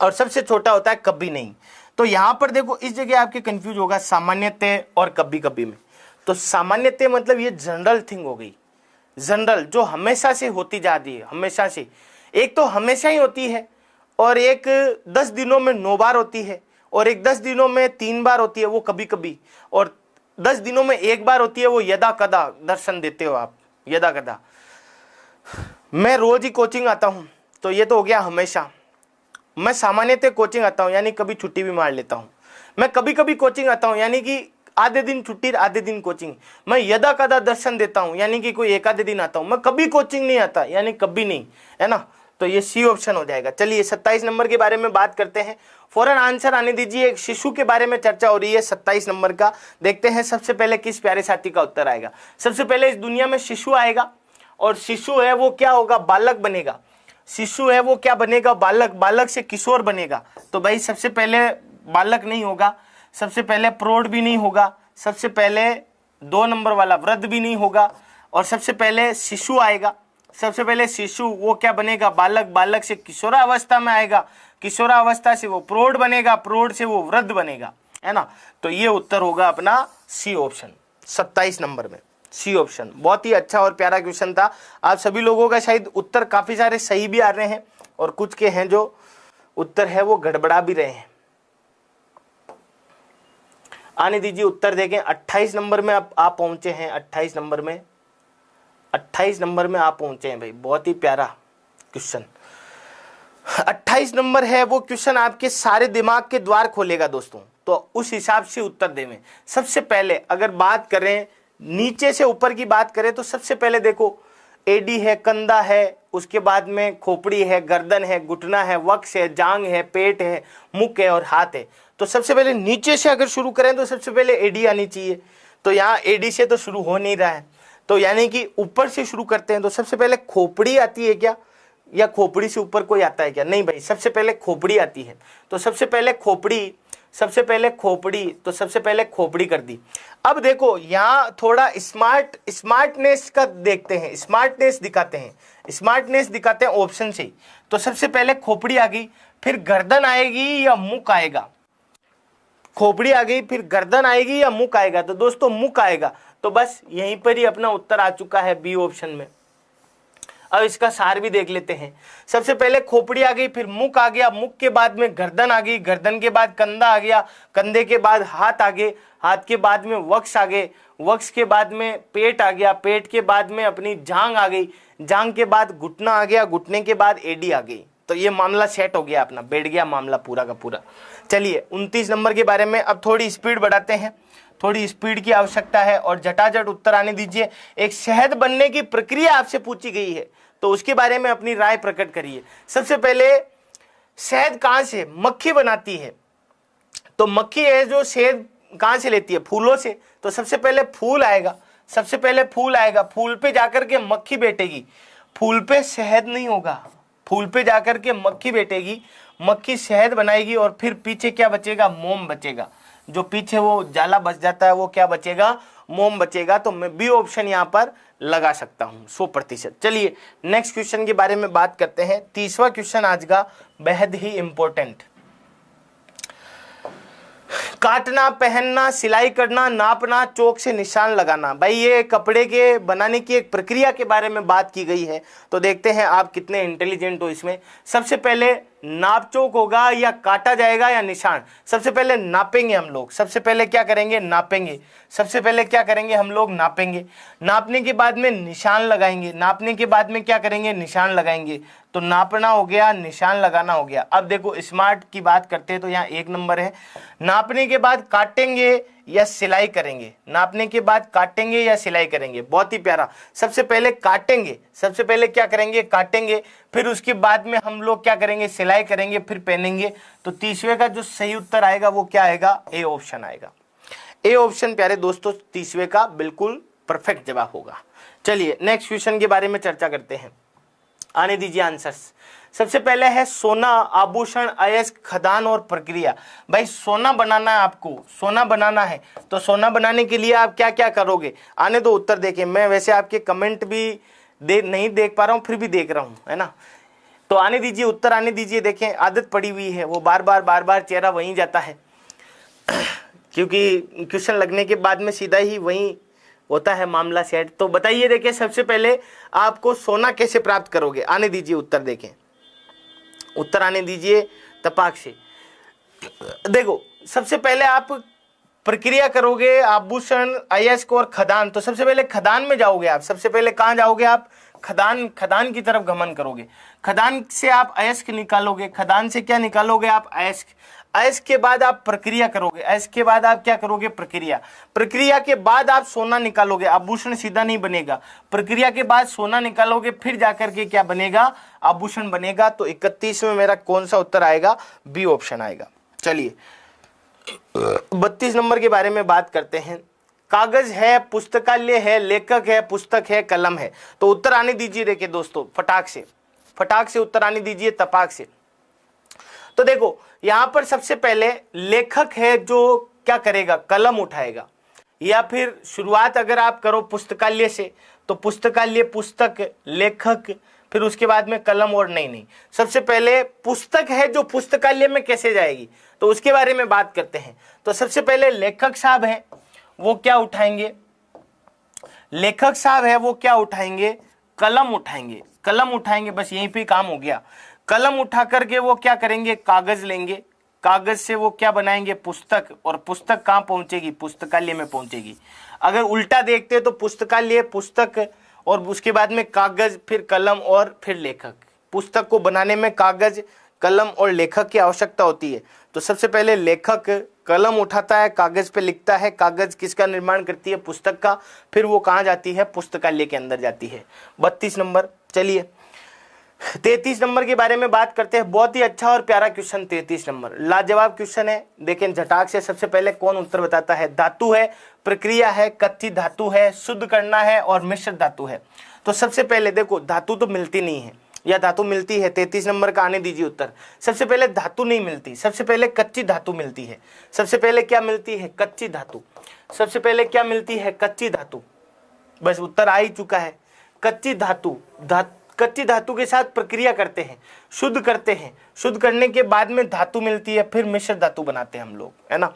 और सबसे छोटा होता है कभी नहीं। तो यहां पर देखो इस जगह आपके कंफ्यूज होगा सामान्यतः और कभी कभी में। तो सामान्यतः मतलब ये जनरल थिंग हो गई, जनरल जो हमेशा से होती जाती है, हमेशा से। एक तो हमेशा ही होती है, और एक 10 दिनों में 9 बार होती है, और एक 10 दिनों में 3 बार होती है, वो कभी कभी, और 10 दिनों में 1 बार होती है, वो यदा कदा। दर्शन देते हो आप, यदा कदा। मैं रोज ही कोचिंग आता हूं, तो ये तो हो गया हमेशा। मैं सामान्यतः कोचिंग आता हूं, यानी कभी छुट्टी भी मार लेता हूं। मैं कभी कभी कोचिंग आता हूं, यानी कि आधे दिन छुट्टी आधे दिन कोचिंग। मैं यदा कदा दर्शन देता हूं, यानी कि कोई एक आधे दिन आता हूं। मैं कभी कोचिंग नहीं आता, यानी कभी नहीं, है ना। तो ये सी ऑप्शन हो जाएगा। चलिए 27 नंबर के बारे में बात करते हैं। फौरन आंसर आने दीजिए। एक शिशु के बारे में चर्चा हो रही है 27 नंबर का। देखते हैं सबसे पहले किस प्यारे साथी का उत्तर आएगा। सबसे पहले इस दुनिया में शिशु आएगा, और शिशु है वो क्या होगा, बालक बनेगा। शिशु है वो क्या बनेगा, बालक। बालक से किशोर बनेगा। तो भाई सबसे पहले बालक नहीं होगा, सबसे पहले प्रौढ़ भी नहीं होगा, सबसे पहले 2 नंबर वाला वृद्ध भी नहीं होगा, और सबसे पहले शिशु आएगा। सबसे पहले शिशु वो क्या बनेगा, बालक। बालक से किशोरावस्था में आएगा, किशोरावस्था से वो प्रौढ़ बनेगा, प्रौढ़ से वो वृद्ध बनेगा, है ना। तो ये उत्तर होगा अपना सी ऑप्शन 27 नंबर में, सी ऑप्शन। बहुत ही अच्छा और प्यारा क्वेश्चन था। आप सभी लोगों का शायद उत्तर काफी सारे सही भी आ रहे हैं, और कुछ के हैं जो उत्तर है वो गड़बड़ा भी रहे हैं। आने दीजिए उत्तर देखें। 28 नंबर में आप पहुंचे हैं। 28 नंबर में, 28 नंबर में आप पहुंचे हैं भाई। बहुत ही प्यारा क्वेश्चन 28 नंबर है। वो क्वेश्चन आपके सारे दिमाग के द्वार खोलेगा दोस्तों। तो उस हिसाब से उत्तर देवें। सबसे पहले अगर बात करें नीचे से ऊपर की बात करें, तो सबसे पहले देखो एडी है, कंधा है, उसके बाद में खोपड़ी है, गर्दन है, घुटना है, वक्ष है, जांग है, पेट है, मुख है और हाथ है। तो सबसे पहले नीचे से अगर शुरू करें तो सबसे पहले एडी आनी चाहिए। तो यहाँ एडी से तो शुरू हो नहीं रहा है, तो यानी कि ऊपर से शुरू करते हैं। तो सबसे पहले खोपड़ी आती है क्या, या खोपड़ी से ऊपर कोई आता है क्या? नहीं भाई, सबसे पहले खोपड़ी आती है। तो सबसे पहले खोपड़ी, सबसे पहले खोपड़ी, तो सबसे पहले खोपड़ी कर दी। अब देखो यहाँ थोड़ा स्मार्टनेस का देखते हैं, स्मार्टनेस दिखाते हैं, स्मार्टनेस दिखाते हैं ऑप्शन से। तो सबसे पहले खोपड़ी आ गई, फिर गर्दन आएगी या मुख आएगा? खोपड़ी आ गई, फिर गर्दन आएगी या मुख आएगा? तो दोस्तों मुख आएगा। तो बस यहीं पर ही अपना उत्तर आ चुका है बी ऑप्शन में। अब इसका सार भी देख लेते हैं। सबसे पहले खोपड़ी आ गई, फिर मुख आ गया, मुख के बाद में गर्दन आ गई, गर्दन के बाद कंधा आ गया, कंधे के बाद हाथ आ गए, हाथ के बाद में वक्ष आ गए, वक्ष के बाद में पेट आ गया, पेट के बाद में अपनी जांग आ गई, जांग के बाद घुटना आ गया, घुटने के बाद एडी आ गई। तो ये मामला सेट हो गया अपना, बैठ गया मामला पूरा का पूरा। चलिए 29 नंबर के बारे में अब थोड़ी स्पीड बढ़ाते हैं, थोड़ी स्पीड की आवश्यकता है और झटाझट उत्तर आने दीजिए। एक शहद बनने की प्रक्रिया आपसे पूछी गई है, तो उसके बारे में अपनी राय प्रकट करिए। सबसे पहले शहद कहाँ से मक्खी बनाती है? तो मक्खी है जो शहद कहाँ से लेती है? फूलों से। तो सबसे पहले फूल आएगा, सबसे पहले फूल आएगा, फूल पे जाकर के मक्खी बैठेगी, फूल पे शहद नहीं होगा, फूल पे जाकर के मक्खी बैठेगी, मक्खी शहद बनाएगी, और फिर पीछे क्या बचेगा? मोम बचेगा। जो पीछे वो जाला बच जाता है वो क्या बचेगा? मोम बचेगा। तो मैं बी ऑप्शन यहाँ पर लगा सकता हूँ 100%। चलिए नेक्स्ट क्वेश्चन के बारे में बात करते हैं। 30वां क्वेश्चन आज का बेहद ही इंपॉर्टेंट। काटना, पहनना, सिलाई करना, नापना, चौक से निशान लगाना। भाई ये कपड़े के बनाने की एक प्रक्रिया के बारे में बात की गई है। तो देखते हैं आप कितने इंटेलिजेंट हो इसमें। सबसे पहले नाप चौक होगा या काटा जाएगा या निशान? सबसे पहले नापेंगे हम लोग। सबसे पहले क्या करेंगे? नापेंगे। सबसे पहले क्या करेंगे हम लोग? नापेंगे। नापने के बाद में निशान लगाएंगे। नापने के बाद में क्या करेंगे? निशान लगाएंगे। तो नापना हो गया, निशान लगाना हो गया। अब देखो स्मार्ट की बात करते हैं तो यहाँ 1 नंबर है। नापने के बाद काटेंगे या सिलाई करेंगे? नापने के बाद काटेंगे या सिलाई करेंगे? बहुत ही प्यारा। सबसे पहले काटेंगे, सबसे पहले क्या करेंगे? काटेंगे। फिर उसके बाद में हम लोग क्या करेंगे? सिलाई करेंगे, फिर पहनेंगे। तो 30वें का जो सही उत्तर आएगा वो क्या आएगा? ए ऑप्शन आएगा। ए ऑप्शन प्यारे दोस्तों 30वें का बिल्कुल परफेक्ट जवाब होगा। चलिए नेक्स्ट क्वेश्चन के बारे में चर्चा करते हैं। आने दीजिए आंसर्स। सबसे पहले है सोना, आभूषण, अयस्क, खदान और प्रक्रिया। भाई सोना बनाना है आपको, सोना बनाना है। तो सोना बनाने के लिए आप क्या क्या करोगे? आने दो उत्तर देखें। मैं वैसे आपके कमेंट भी नहीं देख पा रहा हूँ, फिर भी देख रहा हूँ, है ना। तो आने दीजिए उत्तर, आने दीजिए। देखें आदत पड़ी हुई है, वो बार बार चेहरा वहीं जाता है क्योंकि क्वेश्चन लगने के बाद में सीधा ही वहीं होता है मामला सेट। तो बताइए, देखिए सबसे पहले आपको सोना कैसे प्राप्त करोगे? आने दीजिए उत्तर, देखें उत्तर आने दीजिए तपाक से। देखो सबसे पहले आप प्रक्रिया करोगे आभूषण, अयस्क और खदान। तो सबसे पहले खदान में जाओगे आप। सबसे पहले कहाँ जाओगे आप? खदान की तरफ गमन करोगे। खदान से आप अयस्क निकालोगे। खदान से क्या निकालोगे आप? अयस्क। ऐश के बाद आप प्रक्रिया करोगे, ऐश के बाद आप क्या करोगे, प्रक्रिया, प्रक्रिया के बाद आप सोना निकालोगे, आभूषण सीधा नहीं बनेगा, प्रक्रिया के बाद सोना निकालोगे फिर जाकर के क्या बनेगा, आभूषण बनेगा। तो 31 में मेरा कौन सा उत्तर आएगा, बी ऑप्शन आएगा। चलिए 32 नंबर के बारे में बात करते हैं। कागज है, पुस्तकालय है, लेखक है, पुस्तक है, कलम है। तो उत्तर आने दीजिए, देखिए दोस्तों, फटाक से उत्तर आने दीजिए, तपाक से। तो देखो यहां पर सबसे पहले लेखक है जो क्या करेगा, कलम उठाएगा, या फिर शुरुआत अगर आप करो पुस्तकालय से तो पुस्तकालय, पुस्तक, लेखक, फिर उसके बाद में कलम, और नहीं, सबसे पहले पुस्तक है जो पुस्तकालय में कैसे जाएगी, तो उसके बारे में बात करते हैं। तो सबसे पहले लेखक साहब हैं, वो क्या उठाएंगे, लेखक साहब है वो क्या उठाएंगे, कलम उठाएंगे, कलम उठाएंगे, बस यहीं पे काम हो गया। कलम उठा करके वो क्या करेंगे, कागज लेंगे, कागज से वो क्या बनाएंगे, पुस्तक, और पुस्तक कहाँ पहुंचेगी, पुस्तकालय में पहुंचेगी। अगर उल्टा देखते हैं तो पुस्तकालय, पुस्तक, और उसके बाद में कागज, फिर कलम, और फिर लेखक। पुस्तक को बनाने में कागज, कलम और लेखक की आवश्यकता होती है। तो सबसे पहले लेखक कलम उठाता है, कागज पे लिखता है, कागज किसका निर्माण करती है, पुस्तक का, फिर वो कहाँ जाती है, पुस्तकालय के अंदर जाती है। 32 नंबर। चलिए 33 नंबर के बारे में बात करते हैं। बहुत ही अच्छा और प्यारा क्वेश्चन 33 नंबर, लाजवाब क्वेश्चन है। देखें झटाक से सबसे पहले कौन उत्तर बताता है। धातु है, प्रक्रिया है, कच्ची धातु है, शुद्ध करना है, और मिश्र धातु है। तो सबसे पहले देखो, धातु तो मिलती नहीं है, या धातु मिलती है, 33 नंबर का आने दीजिए उत्तर। सबसे पहले धातु नहीं मिलती, सबसे पहले कच्ची धातु मिलती है। सबसे पहले क्या मिलती है, कच्ची धातु। सबसे पहले क्या मिलती है, कच्ची धातु। बस उत्तर आ ही चुका है, कच्ची धातु। कच्ची धातु के साथ प्रक्रिया करते हैं, शुद्ध करते हैं, शुद्ध करने के बाद में धातु मिलती है, फिर मिश्र धातु बनाते हैं हम लोग, है ना,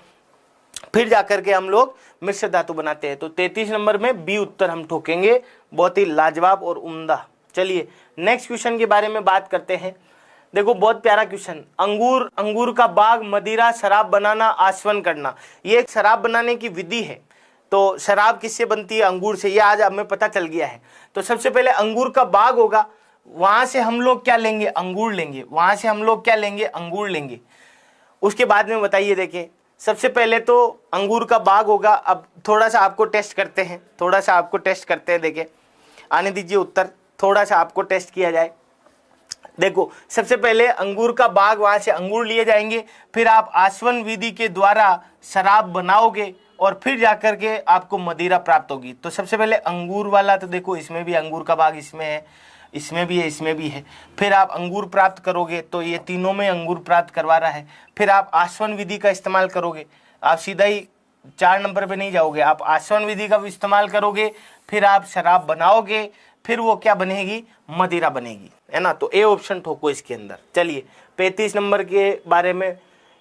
फिर जाकर के हम लोग मिश्र धातु बनाते हैं। तो 33 नंबर में बी उत्तर हम ठोकेंगे। बहुत ही लाजवाब और उम्दा। चलिए नेक्स्ट क्वेश्चन के बारे में बात करते हैं। देखो बहुत प्यारा क्वेश्चन, अंगूर का बाग, मदिरा, शराब बनाना, आसवन करना। ये एक शराब बनाने की विधि है। तो शराब किससे बनती है, अंगूर से, ये आज हमें पता चल गया है। तो सबसे पहले अंगूर का बाग होगा, वहां से हम लोग क्या लेंगे, अंगूर लेंगे, वहां से हम लोग क्या लेंगे, अंगूर लेंगे। उसके बाद में बताइए, देखिए सबसे पहले तो अंगूर का बाग होगा। अब थोड़ा सा आपको टेस्ट करते हैं, देखिए आने दीजिए उत्तर, थोड़ा सा आपको टेस्ट किया जाए। देखो सबसे पहले अंगूर का बाग, वहां से अंगूर लिए जाएंगे, फिर आप आसवन विधि के द्वारा शराब बनाओगे, और फिर जाकर के आपको मदिरा प्राप्त होगी। तो सबसे पहले अंगूर वाला, तो देखो इसमें भी अंगूर का बाग, इसमें है, इसमें भी है, इसमें भी है। फिर आप अंगूर प्राप्त करोगे, तो ये तीनों में अंगूर प्राप्त करवा रहा है। फिर आप आसवन विधि का इस्तेमाल करोगे, आप सीधा ही 4 नंबर पे नहीं जाओगे, आप आसवन विधि का भी इस्तेमाल करोगे, फिर आप शराब बनाओगे, फिर वो क्या बनेगी, मदिरा बनेगी, है ना। तो ए ऑप्शन ठोको इसके अंदर। चलिए 35 नंबर के बारे में,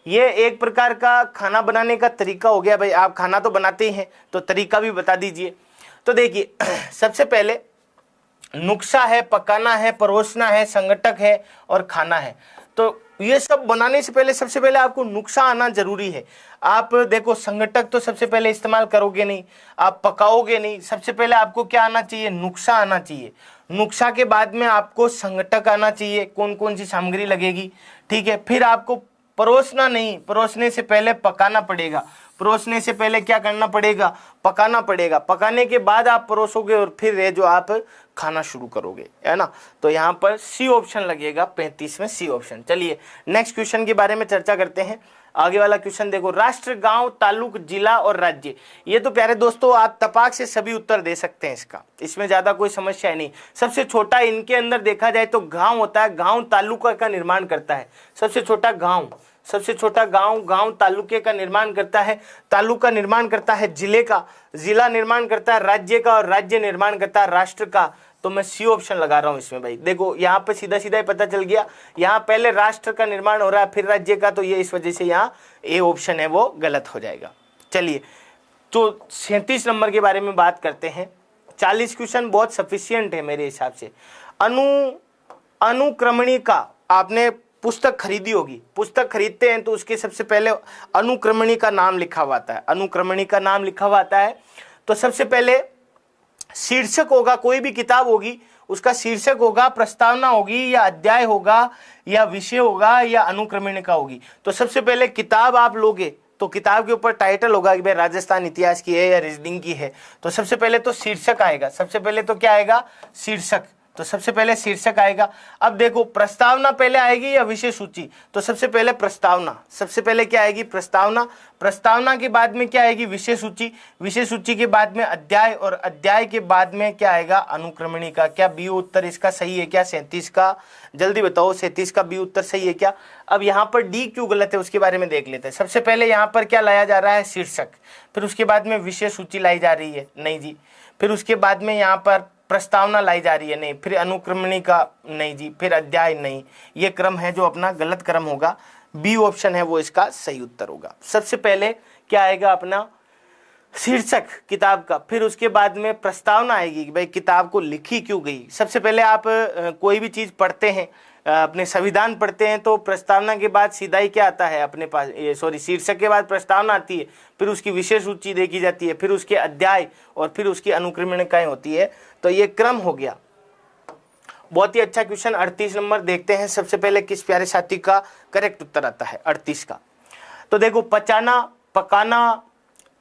ये एक प्रकार का खाना बनाने का तरीका हो गया। भाई आप खाना तो बनाते ही हैं, तो तरीका भी बता दीजिए। तो देखिए सबसे पहले नुक्शा है, पकाना है, परोसना है, संगठक है, और खाना है। तो ये सब बनाने से पहले सबसे पहले आपको नुक्शा आना जरूरी है। आप देखो संगठक तो सबसे पहले इस्तेमाल करोगे नहीं, आप पकाओगे नहीं, सबसे पहले आपको क्या आना चाहिए, नुक्शा आना चाहिए। नुक्शा के बाद में आपको संगठक आना चाहिए, कौन कौन सी सामग्री लगेगी, ठीक है। फिर आपको परोसना नहीं, परोसने से पहले पकाना पड़ेगा, परोसने से पहले क्या करना पड़ेगा, पकाना पड़ेगा, पकाने के बाद आप परोसोगे, और फिर ये जो आप खाना शुरू करोगे, है ना। तो यहाँ पर सी ऑप्शन लगेगा, 35 में सी ऑप्शन। चलिए नेक्स्ट क्वेश्चन के बारे में चर्चा करते हैं। आगे वाला क्वेश्चन देखो, राष्ट्र, गांव, तालुक, जिला और राज्य। ये तो प्यारे दोस्तों आप तपाक से सभी उत्तर दे सकते हैं इसका, इसमें ज्यादा कोई समस्या नहीं। सबसे छोटा इनके अंदर देखा जाए तो गांव होता है, गांव तालुका का निर्माण करता है। सबसे छोटा गांव, गांव तालुके का निर्माण करता है, तालुका निर्माण करता है जिले का, जिला निर्माण करता है राज्य का, और राज्य निर्माण करता है राष्ट्र का। तो मैं सी ऑप्शन लगा रहा हूं इसमें। भाई देखो यहाँ पे सीधा सीधा ही पता चल गया, यहाँ पहले राष्ट्र का निर्माण हो रहा है, फिर राज्य का, तो ये इस वजह से यहाँ ए ऑप्शन है वो गलत हो जाएगा। चलिए तो 37 नंबर के बारे में बात करते हैं। 40 क्वेश्चन बहुत सफिशियंट है मेरे हिसाब से। अनुक्रमणिका, आपने पुस्तक खरीदी होगी, पुस्तक खरीदते हैं तो उसके सबसे पहले अनुक्रमणिका नाम लिखा हुआ आता है, अनुक्रमणिका नाम लिखा हुआ आता है। तो सबसे पहले शीर्षक होगा, कोई भी किताब होगी उसका शीर्षक होगा, प्रस्तावना होगी, या अध्याय होगा, या विषय होगा, या अनुक्रमणिका होगी। तो सबसे पहले किताब आप लोगे तो किताब के ऊपर टाइटल होगा कि भाई राजस्थान इतिहास की है या रीजनिंग की है। तो सबसे पहले तो शीर्षक आएगा, सबसे पहले तो क्या आएगा, शीर्षक। तो सबसे पहले शीर्षक आएगा। अब देखो प्रस्तावना पहले आएगी या विषय सूची, तो सबसे पहले प्रस्तावना, सबसे पहले क्या आएगी, प्रस्तावना। प्रस्तावना के बाद में क्या आएगी, विषय सूची। विषय सूची के बाद में अध्याय, और अध्याय के बाद में क्या आएगा, अनुक्रमणिका। क्या बी उत्तर इसका सही है क्या, 37 का? जल्दी बताओ 37 का बी उत्तर सही है क्या? अब यहाँ पर डी क्यों गलत है उसके बारे में देख लेते हैं। सबसे पहले यहाँ पर क्या लाया जा रहा है, शीर्षक, फिर उसके बाद में विषय सूची लाई जा रही है, नहीं जी। फिर उसके बाद में यहाँ पर प्रस्तावना लाई जा रही है, नहीं। फिर अनुक्रमणिका, नहीं जी। फिर अध्याय, नहीं। ये क्रम है जो अपना गलत क्रम होगा, बी ऑप्शन है वो इसका सही उत्तर होगा। सबसे पहले क्या आएगा अपना, शीर्षक किताब का, फिर उसके बाद में प्रस्तावना आएगी कि भाई किताब को लिखी क्यों गई। सबसे पहले आप कोई भी चीज़ पढ़ते हैं, अपने संविधान पढ़ते हैं, तो प्रस्तावना के बाद सीधा ही क्या आता है अपने पास, शीर्षक के बाद प्रस्तावना आती है, फिर उसकी विषय सूची देखी जाती है, फिर उसके अध्याय, और फिर उसकी अनुक्रमणिकाएं होती है। तो ये क्रम हो गया। बहुत ही अच्छा क्वेश्चन। 38 नंबर देखते हैं सबसे पहले किस प्यारे साथी का करेक्ट उत्तर आता है 38 का। तो देखो, पचाना, पकाना,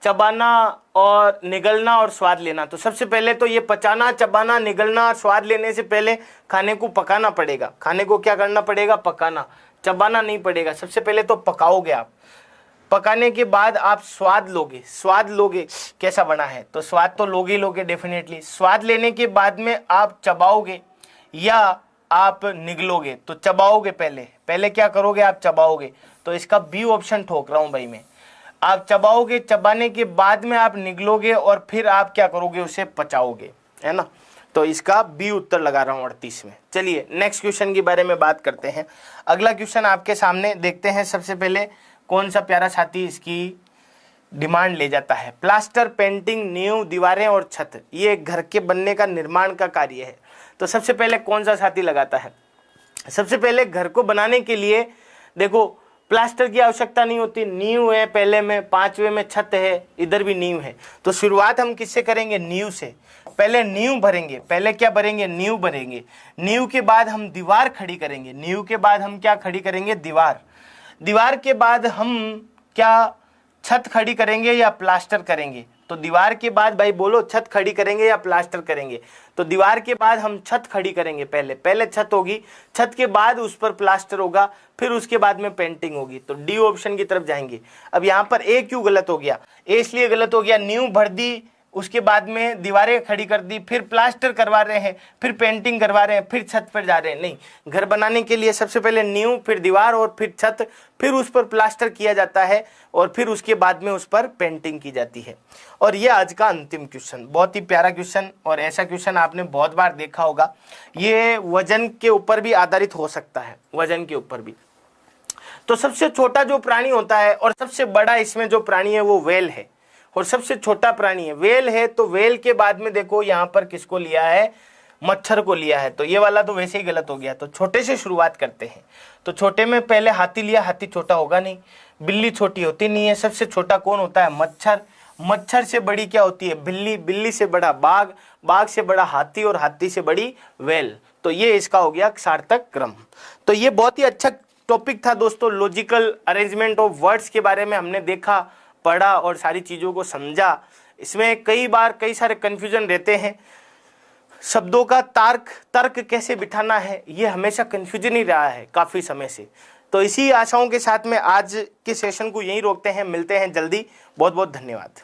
चबाना और निगलना और स्वाद लेना। तो सबसे पहले तो ये पचाना, चबाना, निगलना और स्वाद लेने से पहले खाने को पकाना पड़ेगा। खाने को क्या करना पड़ेगा, पकाना। चबाना नहीं पड़ेगा। सबसे पहले तो पकाओगे आप, पकाने के बाद आप स्वाद लोगे। स्वाद लोगे कैसा बना है, तो स्वाद तो लोगे ही लोगे डेफिनेटली। स्वाद लेने के बाद में आप चबाओगे या आप निगलोगे। तो चबाओगे पहले, पहले क्या करोगे, आप चबाओगे। तो इसका बी ऑप्शन ठोक रहा हूं भाई मैं। आप चबाओगे, चबाने के बाद में आप निगलोगे और फिर आप क्या करोगे, उसे पचाओगे, है ना। तो इसका बी उत्तर लगा रहा हूं 38 में। चलिए नेक्स्ट क्वेश्चन के बारे में बात करते हैं। अगला क्वेश्चन आपके सामने देखते हैं। सबसे पहले कौन सा प्यारा साथी इसकी डिमांड ले जाता है। प्लास्टर, पेंटिंग, नींव, दीवारें और छत, ये घर के बनने का निर्माण का कार्य है। तो सबसे पहले कौन सा साथी लगाता है। सबसे पहले घर को बनाने के लिए देखो प्लास्टर की आवश्यकता नहीं होती, नींव है पहले में, 5वें में छत है, इधर भी नींव है। तो शुरुआत हम किससे करेंगे, नींव से। पहले नींव भरेंगे, पहले क्या भरेंगे, नींव भरेंगे। नींव के बाद हम दीवार खड़ी करेंगे। नींव के बाद हम क्या खड़ी करेंगे, दीवार। दीवार के बाद हम क्या छत खड़ी करेंगे या प्लास्टर करेंगे। तो दीवार के बाद भाई बोलो, छत खड़ी करेंगे या प्लास्टर करेंगे। तो दीवार के बाद हम छत खड़ी करेंगे, पहले छत होगी, छत के बाद उस पर प्लास्टर होगा, फिर उसके बाद में पेंटिंग होगी। तो डी ऑप्शन की तरफ जाएंगे। अब यहाँ पर ए क्यों गलत हो गया, ए इसलिए गलत हो गया, नींव भर दी, उसके बाद में दीवारें खड़ी कर दी, फिर प्लास्टर करवा रहे हैं, फिर पेंटिंग करवा रहे हैं, फिर छत पर जा रहे हैं। नहीं, घर बनाने के लिए सबसे पहले नींव, फिर दीवार और फिर छत, फिर उस पर प्लास्टर किया जाता है और फिर उसके बाद में उस पर पेंटिंग की जाती है। और ये आज का अंतिम क्वेश्चन, बहुत ही प्यारा क्वेश्चन, और ऐसा क्वेश्चन आपने बहुत बार देखा होगा। ये वजन के ऊपर भी आधारित हो सकता है, वजन के ऊपर भी। तो सबसे छोटा जो प्राणी होता है और सबसे बड़ा इसमें जो प्राणी है वो व्हेल है, और सबसे छोटा प्राणी है व्हेल है। तो व्हेल के बाद में देखो यहाँ पर किसको लिया है, मच्छर को लिया है। तो ये वाला तो वैसे ही गलत हो गया। तो छोटे से शुरुआत करते हैं। तो छोटे में पहले हाथी लिया, हाथी छोटा होगा नहीं, बिल्ली छोटी होती नहीं है। सबसे छोटा कौन होता है, मच्छर। मच्छर से बड़ी क्या होती है, बिल्ली। बिल्ली से बड़ा बाघ, बाघ से बड़ा हाथी, और हाथी से बड़ी व्हेल। तो ये इसका हो गया सार्थक क्रम। तो ये बहुत ही अच्छा टॉपिक था दोस्तों। लॉजिकल अरेंजमेंट ऑफ वर्ड्स के बारे में हमने देखा, पढ़ा और सारी चीज़ों को समझा। इसमें कई बार कई सारे कन्फ्यूजन रहते हैं। शब्दों का तर्क कैसे बिठाना है, ये हमेशा कन्फ्यूजन ही रहा है काफ़ी समय से। तो इसी आशाओं के साथ में आज के सेशन को यहीं रोकते हैं। मिलते हैं जल्दी। बहुत बहुत धन्यवाद।